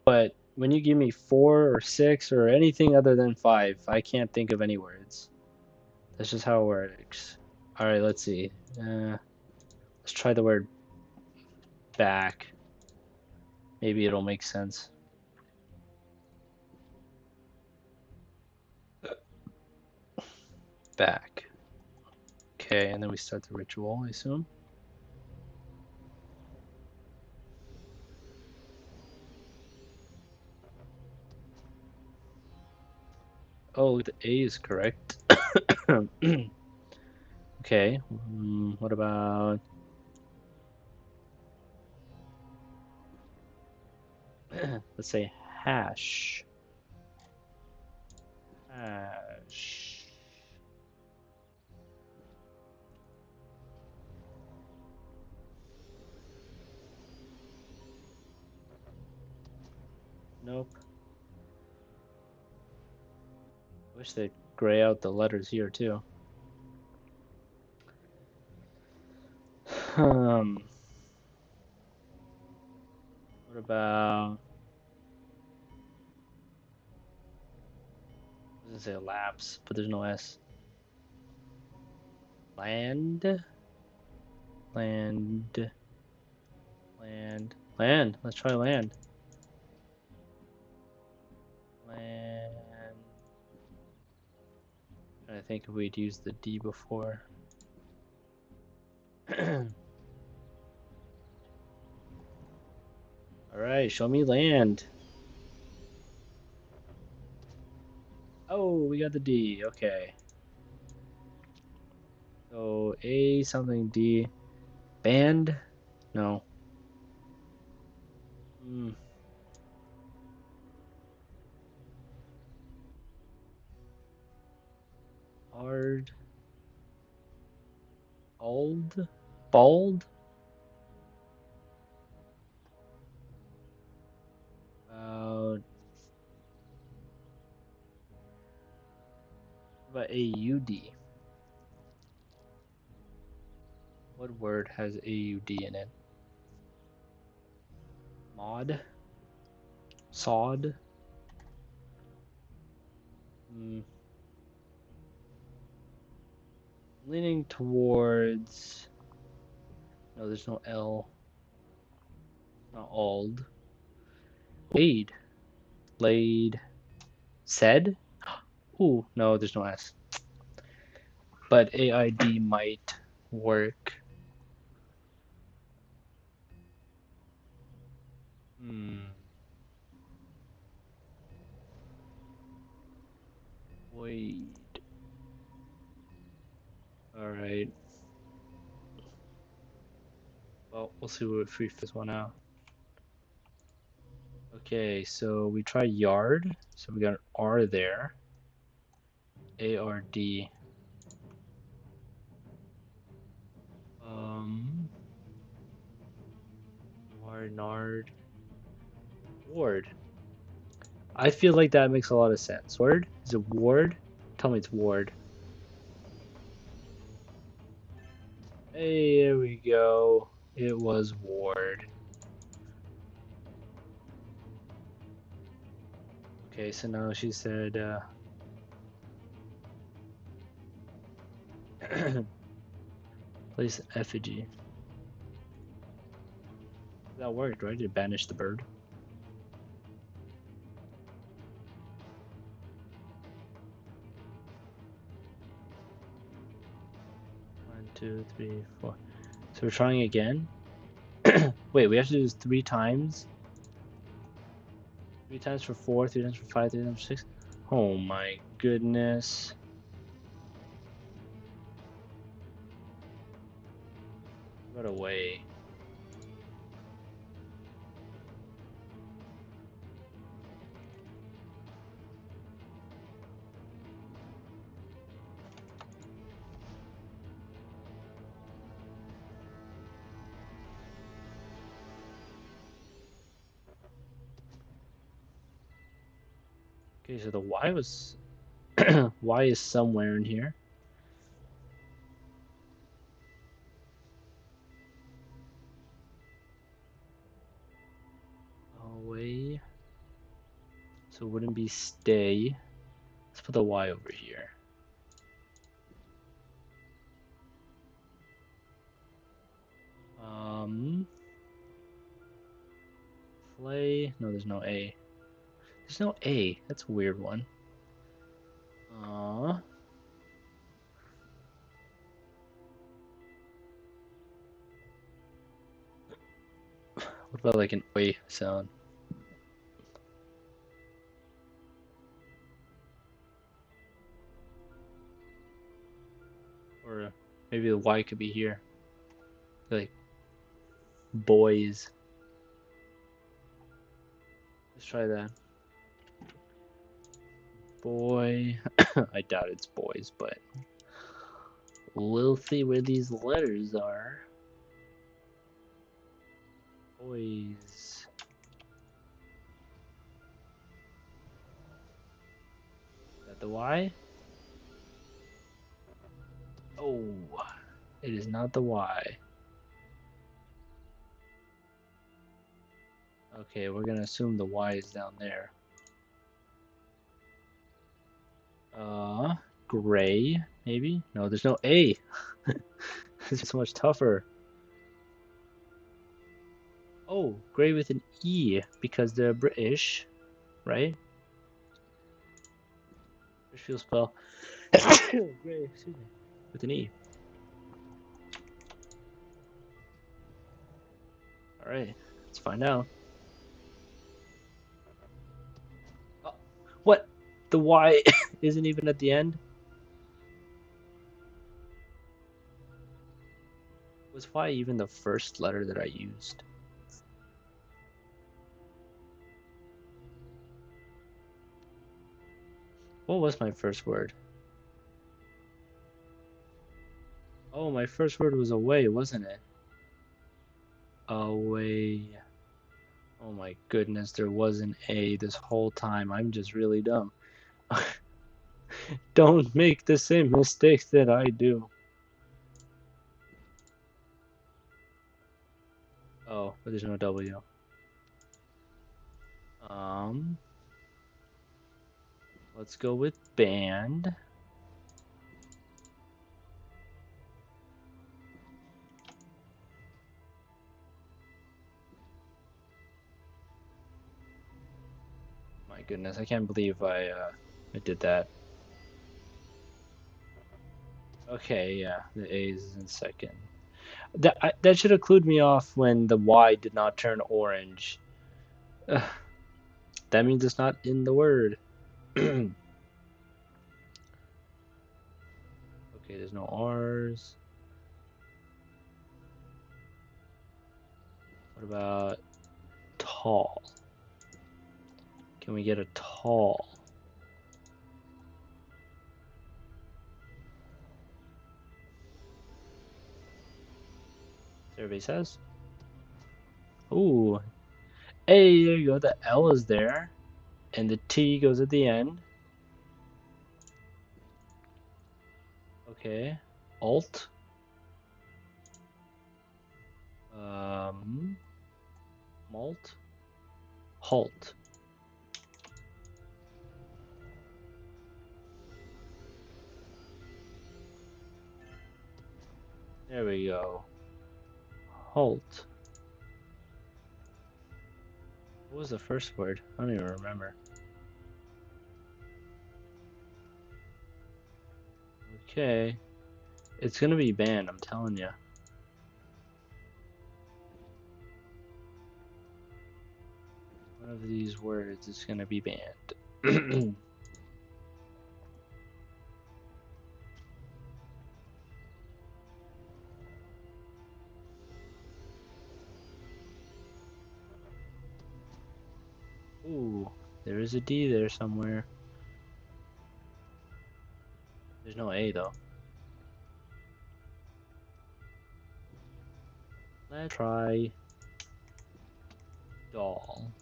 But when you give me 4 or 6 or anything other than 5, I can't think of any words. That's just how it works. Alright, let's see. Let's try the word back. Maybe it'll make sense. Back. Okay, and then we start the ritual, I assume. Oh, the A is correct. Okay, what about... let's say hash. Hash. Nope. Wish they'd gray out the letters here too. What about... I was gonna say lapse, but there's no S. Land? Land. Land. Land. Let's try land. Land. I think if we'd used the D before. Alright, show me land. Oh, we got the D. Okay. So A something D. Band? No. Bald? Uh, what about AUD? What word has AUD in it? Mod? Sod? Hmm. Leaning towards. No, there's no L. Not old. Laid. Laid. Said? Ooh, no, there's no S. But AID might work. Hmm. Wait. Alright. Well, we'll see if we figure this one out. Okay, so we try yard. So we got an R there. ARD. Nard. Ward. I feel like that makes a lot of sense. Word? Is it Ward? Tell me it's Ward. Hey, there we go. It was Ward. Okay, so now she said, place effigy. That worked, right? It banished the bird. One, two, three, four. So we're trying again. Wait, we have to do this 3 times? 3 times for 4, 3 times for 5, 3 times for 6? Oh my goodness. What a way. Okay, so the Y was Y is somewhere in here. Away. So it wouldn't be stay. Let's put the Y over here. Play. No, there's no A. There's no A. That's a weird one. What about like an oi sound? Or maybe the Y could be here. Like boys. Let's try that. Boy. I doubt it's boys, but we'll see where these letters are. Boys. Is that the Y? Oh, it is not the Y. Okay, we're gonna assume the Y is down there. Gray, maybe? No, there's no A. This is so much tougher. Oh, gray with an E, because they're British, right? British will spell gray, excuse me, with an E. Alright, let's find out. Oh, what? The Y isn't even at the end? Was Y even the first letter that I used? What was my first word? Oh Oh, my first word was away, wasn't it? Away. Oh my goodness, there was an A this whole time. I'm just really dumb. Don't make the same mistakes that I do. Oh, but there's no W. Um, let's go with band. My goodness, I can't believe I did that. Okay, yeah, the A is in second. That should have clued me off when the Y did not turn orange. Ugh, that means it's not in the word. Okay, there's no R's. What about tall? Can we get a tall? Survey says. Ooh, hey, there you go. The L is there, and the T goes at the end. Okay, Alt. Malt. Halt. There we go. Halt. What was the first word? I don't even remember. Okay. It's gonna be banned, I'm telling you. One of these words is gonna be banned. Ooh, there is a D there somewhere. There's no A though. Let's try doll.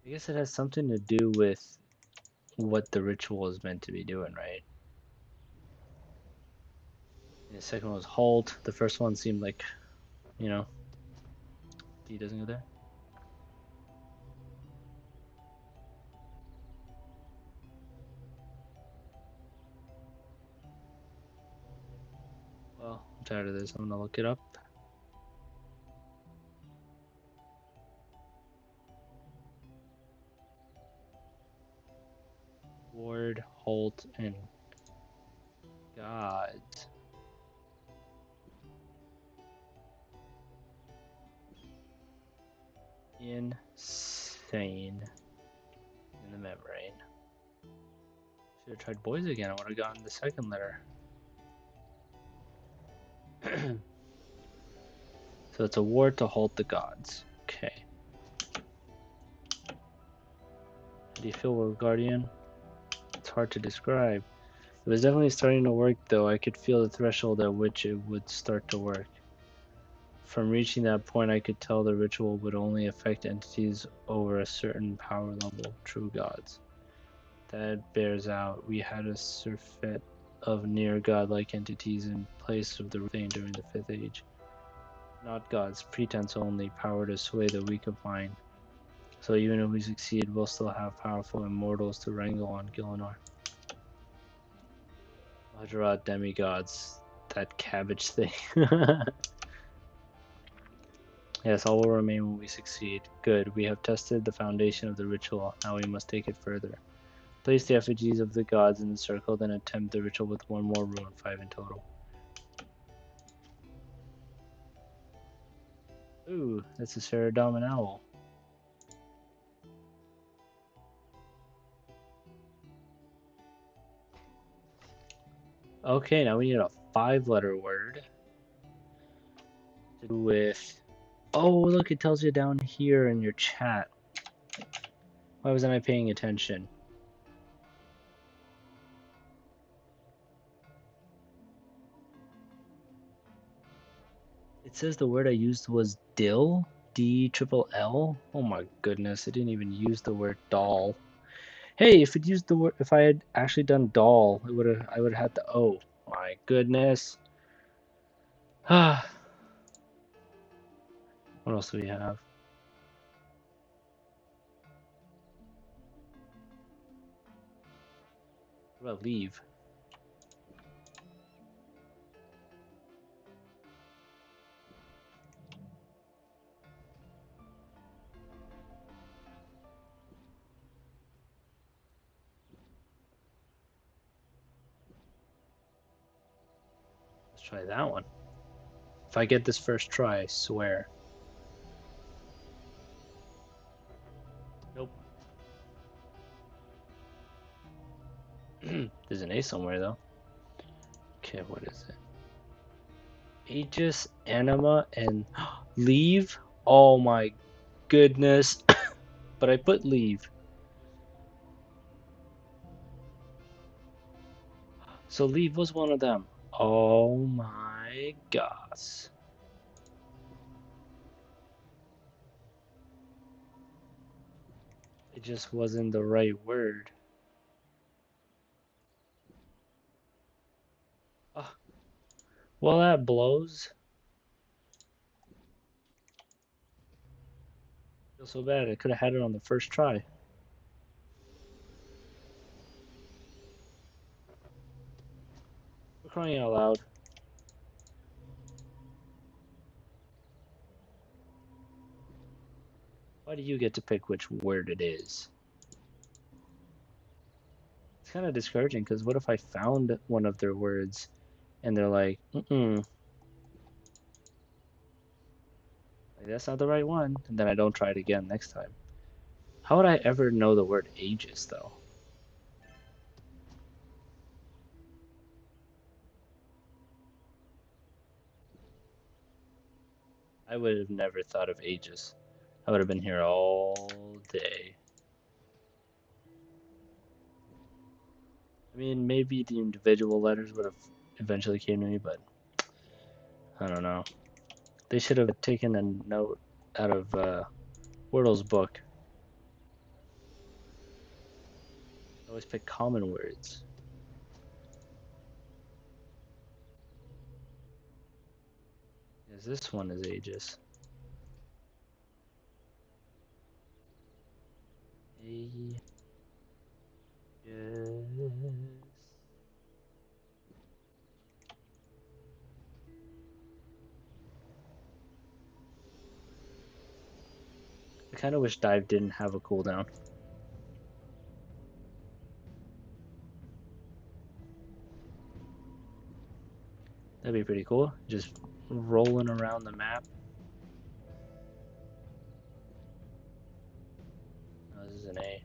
I guess it has something to do with what the ritual is meant to be doing, right? And the second one was halt. The first one seemed like, you know, D doesn't go there. Well, I'm tired of this. I'm gonna look it up. Ward, halt, and gods. Insane in the membrane. Should have tried boys again. I would have gotten the second letter. So it's a ward to halt the gods. Okay. How do you feel, Guardian? It's hard to describe. It was definitely starting to work, though. I could feel the threshold at which it would start to work. From reaching that point, I could tell the ritual would only affect entities over a certain power level, true gods. That bears out. We had a surfeit of near godlike entities in place of the thing during the Fifth Age. Not gods, pretense only, power to sway the weak of mind. So even if we succeed, we'll still have powerful immortals to wrangle on Gillinor. Majora demigods, that cabbage thing. Yes, all will remain when we succeed. Good, we have tested the foundation of the ritual, now we must take it further. Place the effigies of the gods in the circle, then attempt the ritual with one more rune, 5 in total. Ooh, that's a Saradomin owl. Okay, now we need a 5-letter word to do with... Oh, look, it tells you down here in your chat. Why wasn't I paying attention? It says the word I used was dill, D-triple-L. Oh my goodness, it didn't even use the word doll. Hey, if it used the word, if I had actually done doll, I would have had the O. My goodness. Ah, what else do we have? What about leave? Let's try that one. If I get this first try, I swear. Nope. There's an A somewhere though. Okay, what is it? Aegis, anima, and leave? Oh my goodness. But I put leave. So leave was one of them. Oh my gosh. It just wasn't the right word. Oh, well, that blows. I feel so bad. I could have had it on the first try. For crying out loud. Why do you get to pick which word it is? It's kind of discouraging because what if I found one of their words and they're like, like that's not the right one, and then I don't try it again next time. How would I ever know the word aegis though? I would have never thought of aegis. I would have been here all day. I mean, maybe the individual letters would have eventually came to me, but I don't know. They should have taken a note out of Wordle's book. Always pick common words. Because this one is aegis. Aegis. I kind of wish dive didn't have a cooldown. That'd be pretty cool. Just rolling around the map. Oh, this is an A.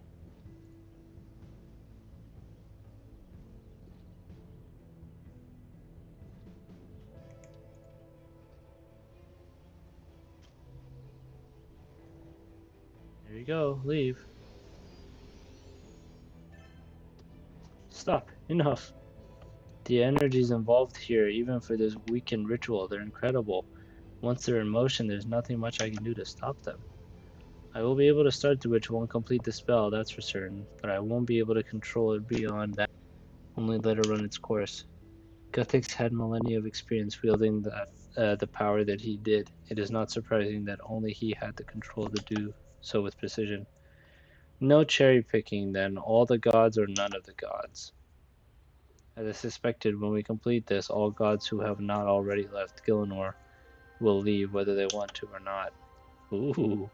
There you go. Leave. Stop. Enough. The energies involved here, even for this weakened ritual, they're incredible. Once they're in motion, there's nothing much I can do to stop them. I will be able to start the ritual and complete the spell, that's for certain, but I won't be able to control it beyond that. Only let it run its course. Guthix had millennia of experience wielding the power that he did. It is not surprising that only he had the control to do so with precision. No cherry picking, then. All the gods or none of the gods. As I suspected, when we complete this, all gods who have not already left Gielinor will leave, whether they want to or not. Ooh.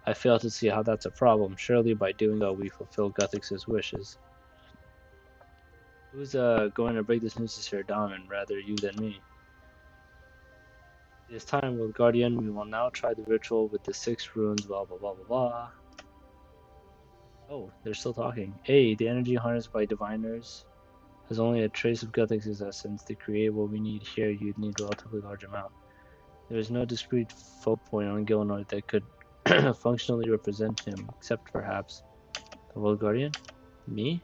I fail to see how that's a problem. Surely by doing so, we fulfill Guthix's wishes. Who's going to break this news to Sir Daman? Rather you than me. It is time, World Guardian. We will now try the ritual with the 6 runes, blah blah blah blah blah. Oh, they're still talking. A. The energy harnessed by diviners has only a trace of Guthix's essence. To create what we need here, you'd need a relatively large amount. There is no discrete focal point on Gielinor that could functionally represent him, except perhaps the World Guardian? Me?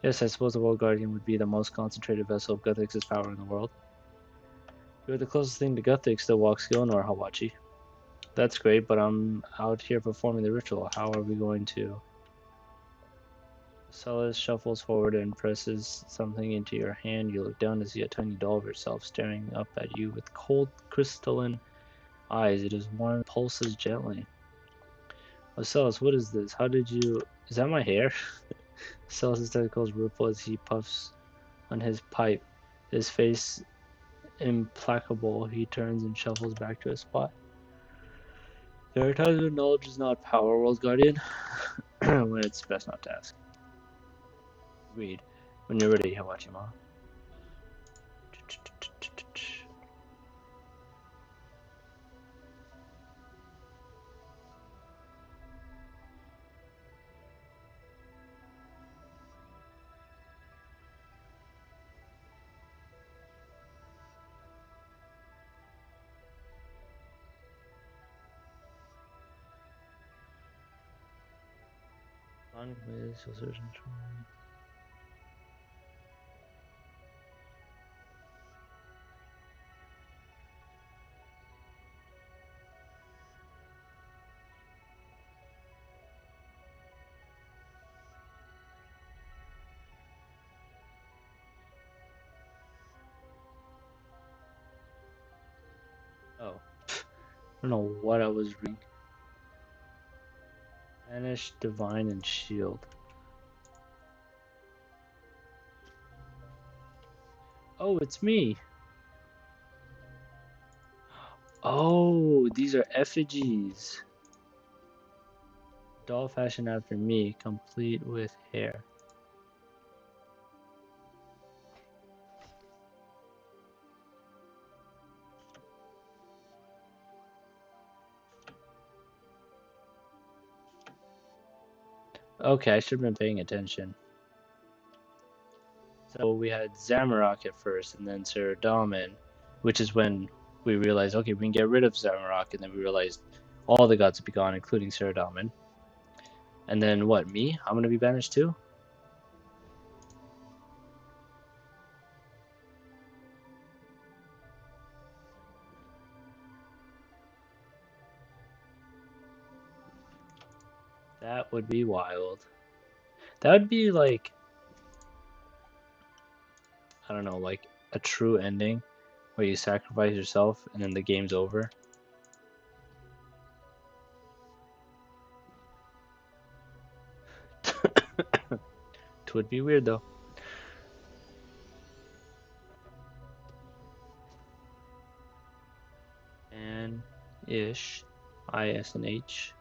Yes, I suppose the World Guardian would be the most concentrated vessel of Guthix's power in the world. You're the closest thing to Gothic that walks Gilnor, Hawachi. That's great, but I'm out here performing the ritual. How are we going to? Celis shuffles forward and presses something into your hand. You look down to see a tiny doll of yourself staring up at you with cold, crystalline eyes. It is warm, pulses gently. Oh, Celis, what is this? How did you... Is that my hair? Celis' tentacles ripple as he puffs on his pipe. His face implacable, he turns and shuffles back to his spot. There are times when knowledge is not power, World Guardian. When it's best not to ask. Read. When you're ready, Hawachima. Oh. I don't know what I was reading. Banish, Divine, and Shield. Oh, it's me. Oh, these are effigies. Doll fashioned after me, complete with hair. Okay, I should have been paying attention. So we had Zamorak at first, and then Saradomin, which is when we realized, okay, we can get rid of Zamorak, and then we realized all the gods would be gone, including Saradomin. And then what, me? I'm gonna be banished too? That would be wild. That would be like, I don't know, like a true ending where you sacrifice yourself and then the game's over. It would be weird though. And ish. IS and H.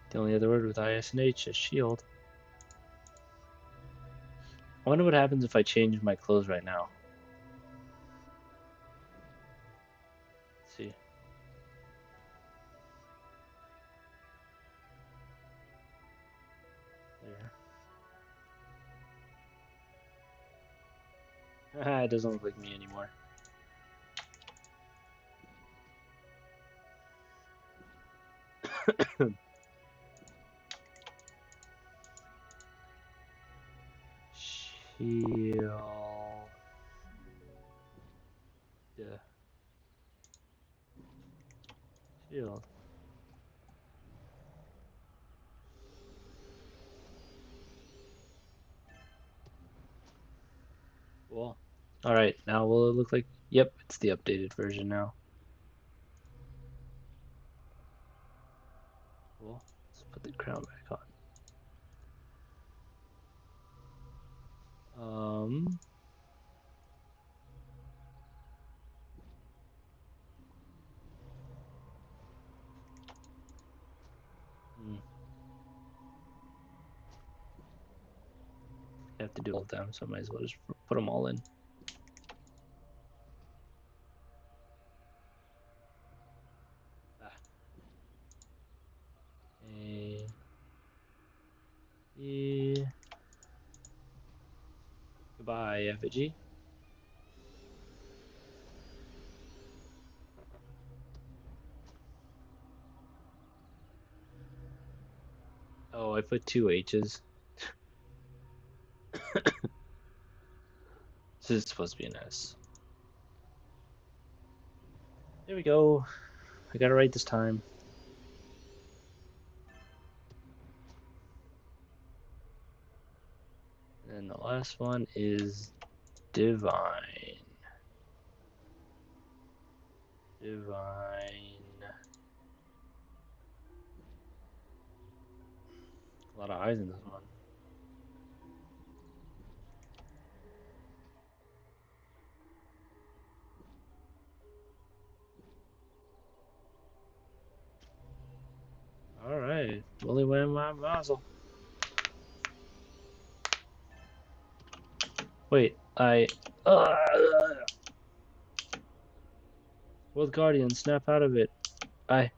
The only other word with IS and H is shield. I wonder what happens if I change my clothes right now. Let's see. There. It doesn't look like me anymore. Shield. Yeah. Shield. Cool. Alright, now will it look like... Yep, it's the updated version now. Cool. Let's put the crown back on. I have to do all of them, so I might as well just put them all in. Ah. A, E. Goodbye, effigy. Oh, I put two H's. This is supposed to be an S. There we go. I got it right this time. And the last one is divine. Divine. A lot of eyes in this one. Alright. Only way in my muzzle. Wait, World Guardian, snap out of it. I.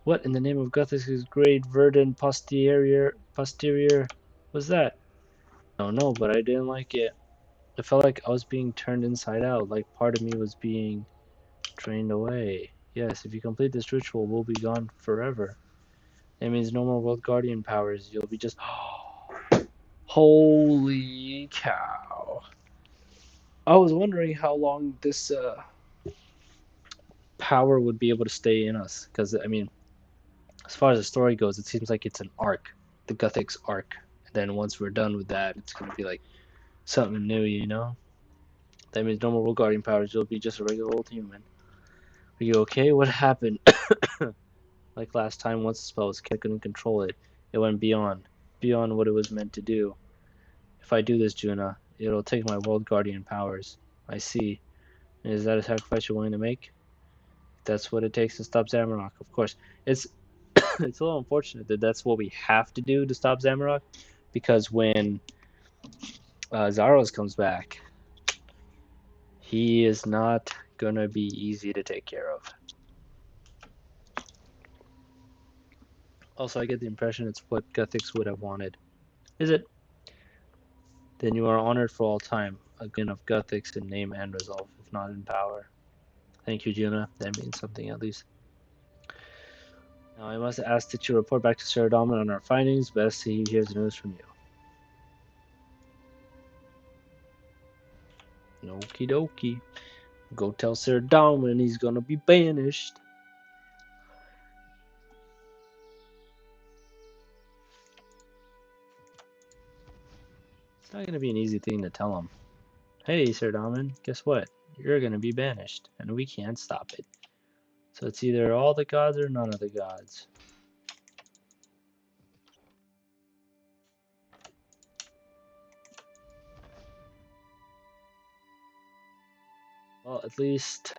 What in the name of Gothic's great verdant posterior was that? I don't know, but I didn't like it. It felt like I was being turned inside out, like part of me was being drained away. Yes, if you complete this ritual, we'll be gone forever. That means no more World Guardian powers. You'll be just. Holy cow. I was wondering how long this power would be able to stay in us. Because, I mean, as far as the story goes, it seems like it's an arc. The Guthix arc. And then once we're done with that, it's going to be like something new, you know? That means no more World Guardian powers. You'll be just a regular old human. Are you okay? What happened? Like last time, once the spell was cast, I couldn't control it. It went beyond what it was meant to do. If I do this, Juna, it'll take my World Guardian powers. I see. And is that a sacrifice you're willing to make? If that's what it takes to stop Zamorak, of course. It's it's a little unfortunate that that's what we have to do to stop Zamorak, because when Zaros comes back, he is not gonna be easy to take care of. Also, I get the impression it's what Guthix would have wanted. Is it? Then you are honored for all time, a Guardian of Guthix in name and resolve, if not in power. Thank you, Juna. That means something at least. Now I must ask that you report back to Sir Dahlman on our findings. Best he hears the news from you. Okie dokie. Go tell Sir Dahlman he's gonna be banished. It's not gonna be an easy thing to tell him. Hey, Sir Dahlman, guess what? You're gonna be banished, and we can't stop it. So it's either all the gods or none of the gods. Well, at least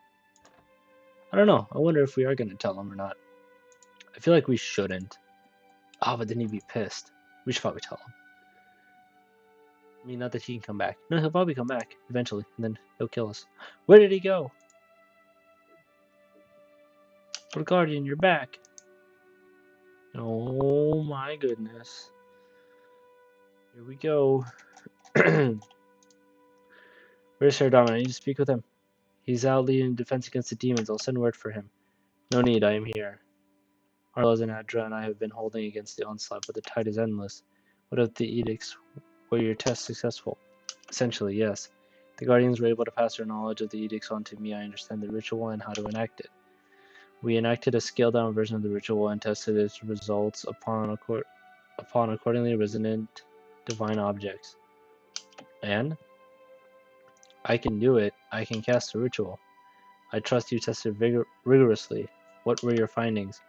I don't know. I wonder if we are gonna tell him or not. I feel like we shouldn't. Oh, but then he'd be pissed. We should probably tell him. I mean, not that he can come back. No, he'll probably come back eventually, and then he'll kill us. Where did he go? What Guardian, you're back. Oh my goodness. Here we go. Where's Sir Dom? I need to speak with him. He's out leading defense against the demons. I'll send word for him. No need, I am here. Arlos and Adra and I have been holding against the onslaught, but the tide is endless. What of the edicts? Were your tests successful? Essentially, yes. The Guardians were able to pass their knowledge of the edicts on to me. I understand the ritual and how to enact it. We enacted a scaled-down version of the ritual and tested its results upon accordingly resonant divine objects. And? I can do it. I can cast the ritual. I trust you tested rigorously. What were your findings?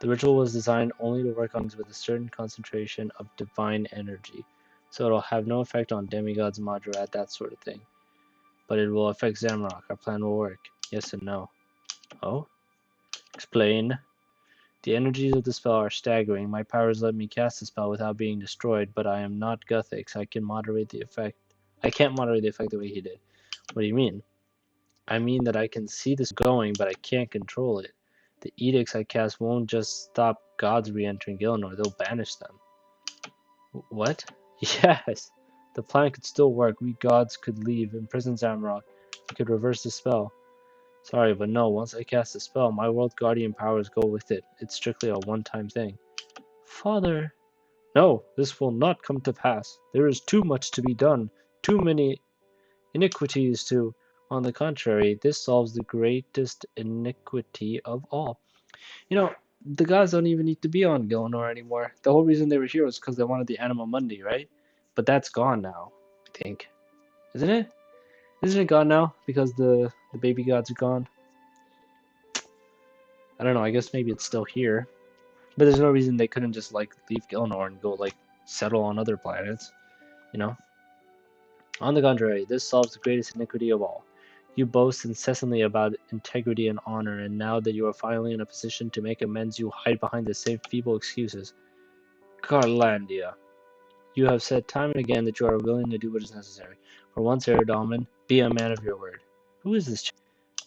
The ritual was designed only to work on things with a certain concentration of divine energy, so it'll have no effect on demigods, Madrat, that sort of thing. But it will affect Zamrock. Our plan will work. Yes and no. Oh? Explain. The energies of the spell are staggering. My powers let me cast the spell without being destroyed, but I am not Guthix. I can't moderate the effect the way he did. What do you mean? I mean that I can see this going, but I can't control it. The edicts I cast won't just stop gods re-entering Gilnor, they'll banish them. What? Yes! The plan could still work. We gods could leave, imprison Zamrock. We could reverse the spell. Sorry, but no, once I cast the spell, my World Guardian powers go with it. It's strictly a one-time thing. Father! No, this will not come to pass. There is too much to be done. Too many iniquities to... On the contrary, this solves the greatest iniquity of all. You know, the gods don't even need to be on Gilnor anymore. The whole reason they were here was because they wanted the Anima Mundi, right? But that's gone now, I think. Isn't it? Isn't it gone now? Because the baby gods are gone? I don't know, I guess maybe it's still here. But there's no reason they couldn't just, like, leave Gilnor and go, like, settle on other planets, you know? On the contrary, this solves the greatest iniquity of all. You boast incessantly about integrity and honor, and now that you are finally in a position to make amends, you hide behind the same feeble excuses. Carlandia, you have said time and again that you are willing to do what is necessary. For once, Eridaman, be a man of your word. Who is this?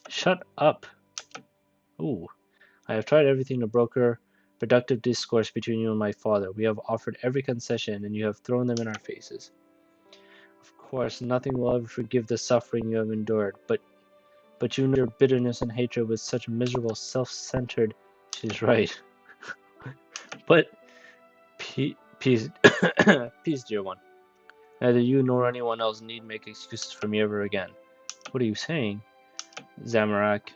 Shut up. Ooh. I have tried everything to broker productive discourse between you and my father. We have offered every concession, and you have thrown them in our faces. Of course, nothing will ever forgive the suffering you have endured, but you know your bitterness and hatred with such miserable, self-centered. She's right. But peace, peace, dear one. Neither you nor anyone else need make excuses for me ever again. What are you saying? Zamorak.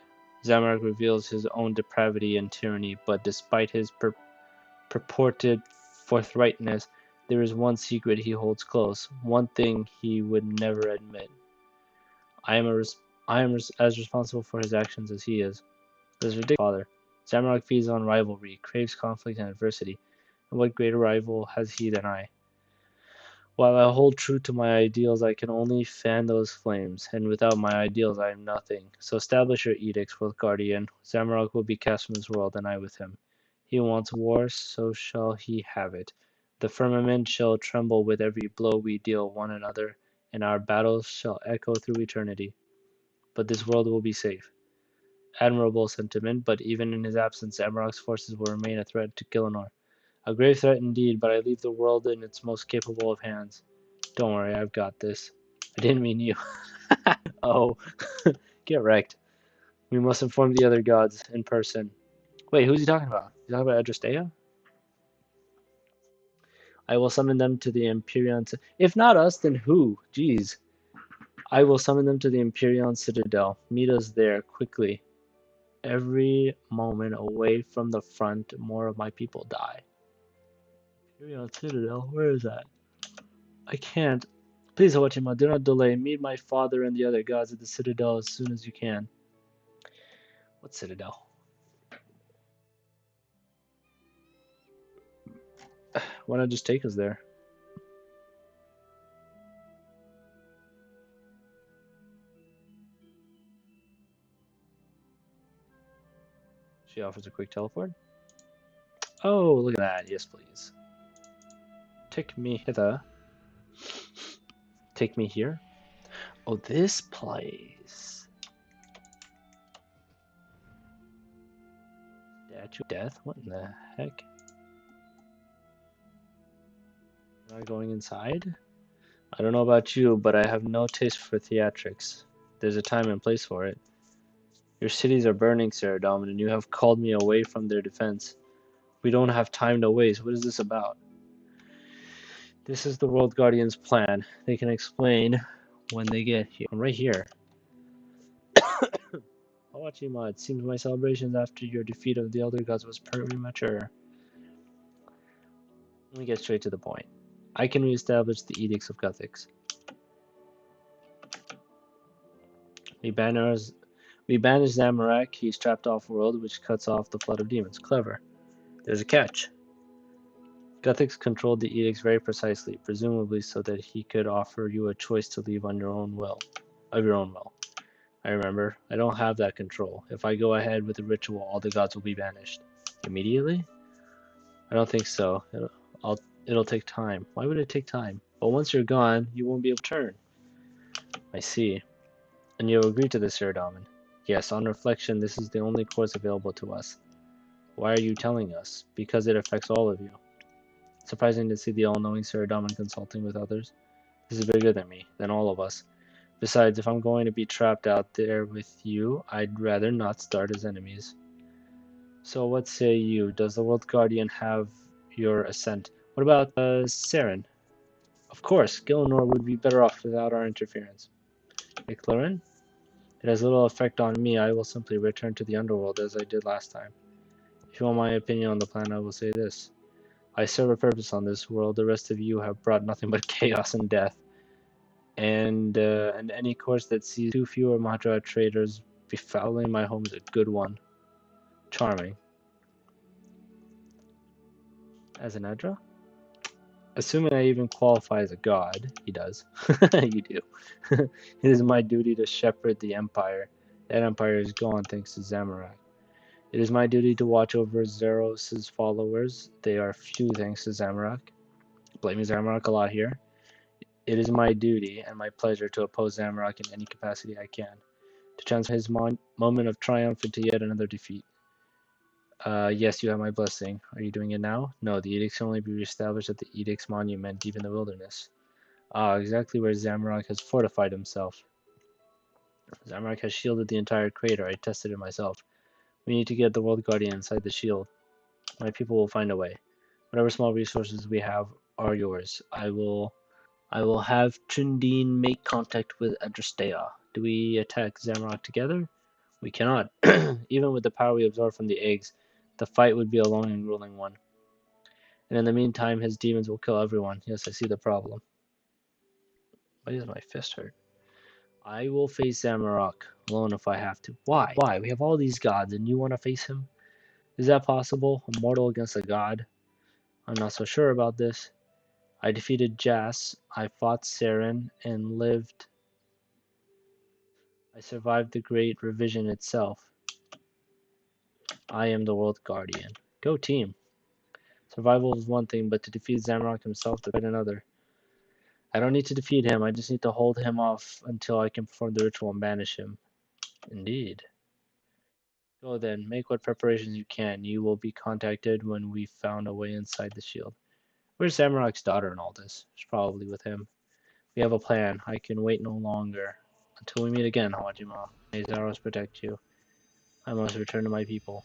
Zamorak reveals his own depravity and tyranny, but despite his purported forthrightness, there is one secret he holds close, one thing he would never admit. I am as responsible for his actions as he is. This is ridiculous, father. Zamorak feeds on rivalry, craves conflict and adversity, and what greater rival has he than I? While I hold true to my ideals, I can only fan those flames, and without my ideals I am nothing. So establish your edicts, World Guardian. Zamorak will be cast from this world, and I with him. He wants war, so shall he have it. The firmament shall tremble with every blow we deal one another, and our battles shall echo through eternity. But this world will be safe. Admirable sentiment, but even in his absence, Zamorak's forces will remain a threat to Gillinor. A grave threat indeed, but I leave the world in its most capable of hands. Don't worry, I've got this. I didn't mean you. Oh, get wrecked. We must inform the other gods in person. Wait, who's he talking about? He's talking about Adrastea? I will summon them to the Empyrean. If not us, then who? Jeez. I will summon them to the Empyrean Citadel. Meet us there quickly. Every moment away from the front, more of my people die. Empyrean Citadel? Where is that? I can't. Please, Hawachi, do not delay. Meet my father and the other gods at the Citadel as soon as you can. What Citadel? Why not just take us there? She offers a quick teleport. Oh, look at that. Yes, please. Take me hither. Take me here. Oh, this place. Statue of Death? What in the heck? Am I going inside? I don't know about you, but I have no taste for theatrics. There's a time and place for it. Your cities are burning, Saradomin, and you have called me away from their defense. We don't have time to waste. What is this about? This is the World Guardian's plan. They can explain when they get here. I'm right here. Hawachi, it seems my celebrations after your defeat of the Elder Gods was premature. Let me get straight to the point. I can reestablish the Edicts of Guthix. We banish Zamorak, he's trapped off-world, which cuts off the flood of demons. Clever. There's a catch. Guthix controlled the edicts very precisely, presumably so that he could offer you a choice to leave on your own will. Of your own will. I remember. I don't have that control. If I go ahead with the ritual, all the gods will be banished. Immediately? I don't think so. It'll take time. Why would it take time? But once you're gone, you won't be able to turn. I see. And you agree to this, Saradomin? Yes, on reflection, this is the only course available to us. Why are you telling us? Because it affects all of you. Surprising to see the all-knowing Saradomin consulting with others. This is bigger than me, than all of us. Besides, if I'm going to be trapped out there with you, I'd rather not start as enemies. So what say you? Does the World Guardian have your assent? What about Saren? Of course, Gillinor would be better off without our interference. McLaren? It has little effect on me. I will simply return to the underworld as I did last time. If you want my opinion on the plan, I will say this. I serve a purpose on this world. The rest of you have brought nothing but chaos and death. And any course that sees too few Mahara traders befouling my home is a good one. Charming. As an Edra? Assuming I even qualify as a god, he does. You do. It is my duty to shepherd the Empire. That Empire is gone thanks to Zamorak. It is my duty to watch over Zeros' followers. They are few thanks to Zamorak. Blaming Zamorak a lot here. It is my duty and my pleasure to oppose Zamorak in any capacity I can, to transform his moment of triumph into yet another defeat. Yes, you have my blessing. Are you doing it now? No, the edicts can only be reestablished at the Edict's monument deep in the wilderness. Ah, exactly where Zamorak has fortified himself. Zamorak has shielded the entire crater. I tested it myself. We need to get the World Guardian inside the shield. My people will find a way. Whatever small resources we have are yours. I will have Trindine make contact with Adrastea. Do we attack Zamorak together? We cannot. Even with the power we absorb from the eggs, the fight would be a long and grueling one. And in the meantime, his demons will kill everyone. Yes, I see the problem. Why does my fist hurt? I will face Zamorak alone if I have to. Why? Why? We have all these gods, and you want to face him? Is that possible? A mortal against a god? I'm not so sure about this. I defeated Jas, I fought Saren, and lived. I survived the Great Revision itself. I am the World Guardian. Go team. Survival is one thing, but to defeat Zamorak himself, that's quite another. I don't need to defeat him, I just need to hold him off until I can perform the ritual and banish him. Indeed. Go then, make what preparations you can. You will be contacted when we found a way inside the shield. Where's Zamorak's daughter in all this? She's probably with him. We have a plan. I can wait no longer. Until we meet again, Hawajima. May Zaros protect you. I must return to my people.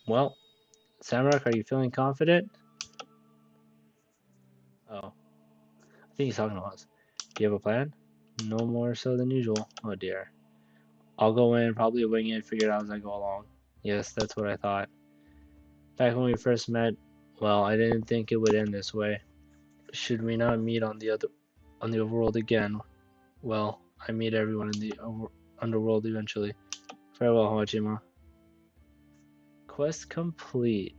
Well, Zamorak, are you feeling confident? Oh, I think he's talking to us. Do you have a plan? No more so than usual. Oh dear. I'll go in, probably wing it, figure it out as I go along. Yes, that's what I thought. Back when we first met, well, I didn't think it would end this way. Should we not meet on the overworld again? Well, I meet everyone in the underworld eventually. Farewell, Hawajima. Quest complete.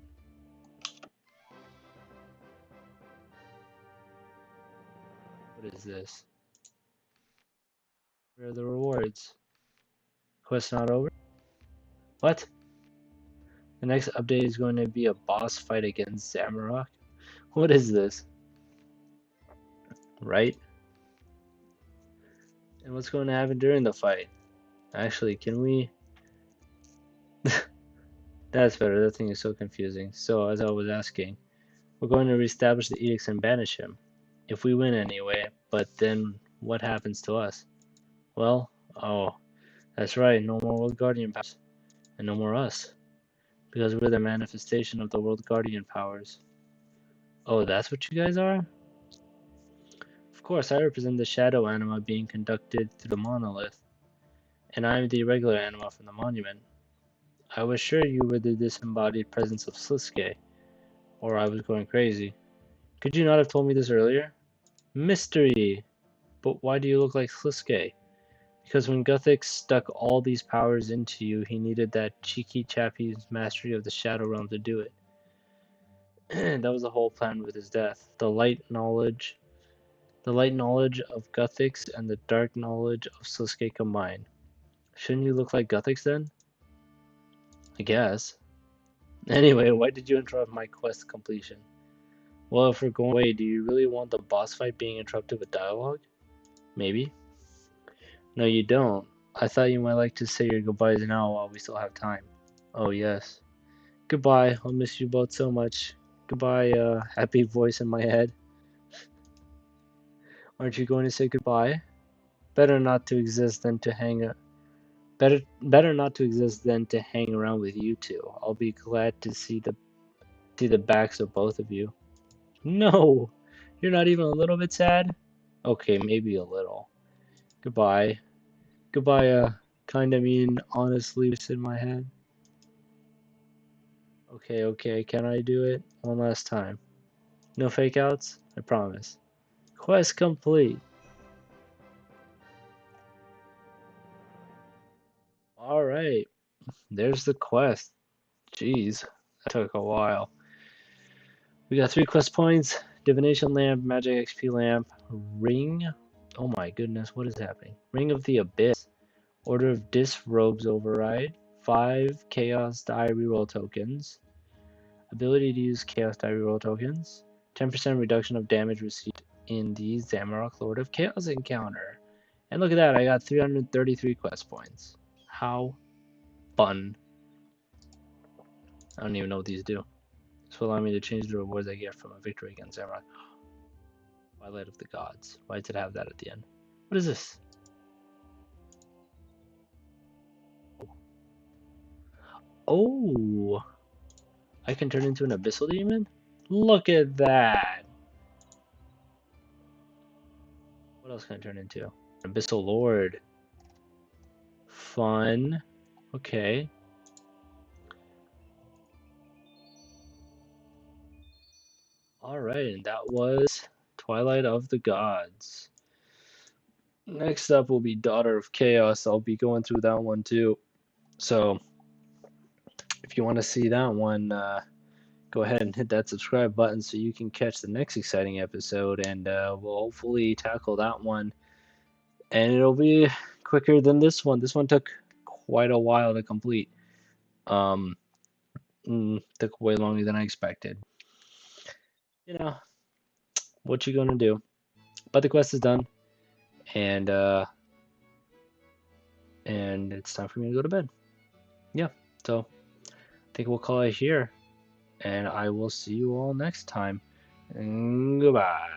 What is this? Where are the rewards? Quest not over? What? The next update is going to be a boss fight against Zamorak? What is this? Right? And what's going to happen during the fight? Actually, can we... That's better, that thing is so confusing. So, as I was asking, we're going to reestablish the edicts and banish him. If we win anyway, but then what happens to us? Well, oh, that's right, no more World Guardian powers. And no more us. Because we're the manifestation of the World Guardian powers. Oh, that's what you guys are? Of course, I represent the shadow anima being conducted through the monolith. And I'm the irregular anima from the monument. I was sure you were the disembodied presence of Slisuke, or I was going crazy. Could you not have told me this earlier? Mystery! But why do you look like Slisuke? Because when Guthix stuck all these powers into you, he needed that cheeky chappy's mastery of the Shadow Realm to do it. That was the whole plan with his death. The light knowledge of Guthix and the dark knowledge of Slisuke combined. Shouldn't you look like Guthix then? I guess. Anyway, why did you interrupt my quest completion? Well, if we're going away, do you really want the boss fight being interrupted with dialogue? Maybe. No, you don't. I thought you might like to say your goodbyes now while we still have time. Oh, yes. Goodbye. I'll miss you both so much. Goodbye, happy voice in my head. Aren't you going to say goodbye? Better not to exist than to hang better not to exist than to hang around with you two. I'll be glad to see the backs of both of you. No, you're not even a little bit sad? Okay, maybe a little. Goodbye. Goodbye, kinda mean, honestly, voice in my head. Okay, okay, can I do it? One last time. No fake outs? I promise. Quest complete. Alright, there's the quest. Jeez, that took a while. We got 3 quest points, divination lamp, magic XP lamp, ring. Oh my goodness, what is happening? Ring of the Abyss, Order of Disrobes override, 5 chaos die reroll tokens, ability to use chaos die reroll tokens, 10% reduction of damage received in the Zamorak Lord of Chaos encounter. And look at that, I got 333 quest points. How fun. I don't even know what these do. This will allow me to change the rewards I get from a victory against Zamorak. Twilight of the Gods. Why did it have that at the end? What is this? Oh, I can turn into an abyssal demon? Look at that. What else can I turn into? An abyssal lord. Fun. Okay. Alright, and that was Twilight of the Gods. Next up will be Daughter of Chaos. I'll be going through that one too. So, if you want to see that one, go ahead and hit that subscribe button so you can catch the next exciting episode, and we'll hopefully tackle that one. And it'll be quicker than this one. This one took quite a while to complete. Um, took way longer than I expected. You know, what you gonna do? But the quest is done, and it's time for me to go to bed. Yeah, so I think we'll call it here, and I will see you all next time. And goodbye.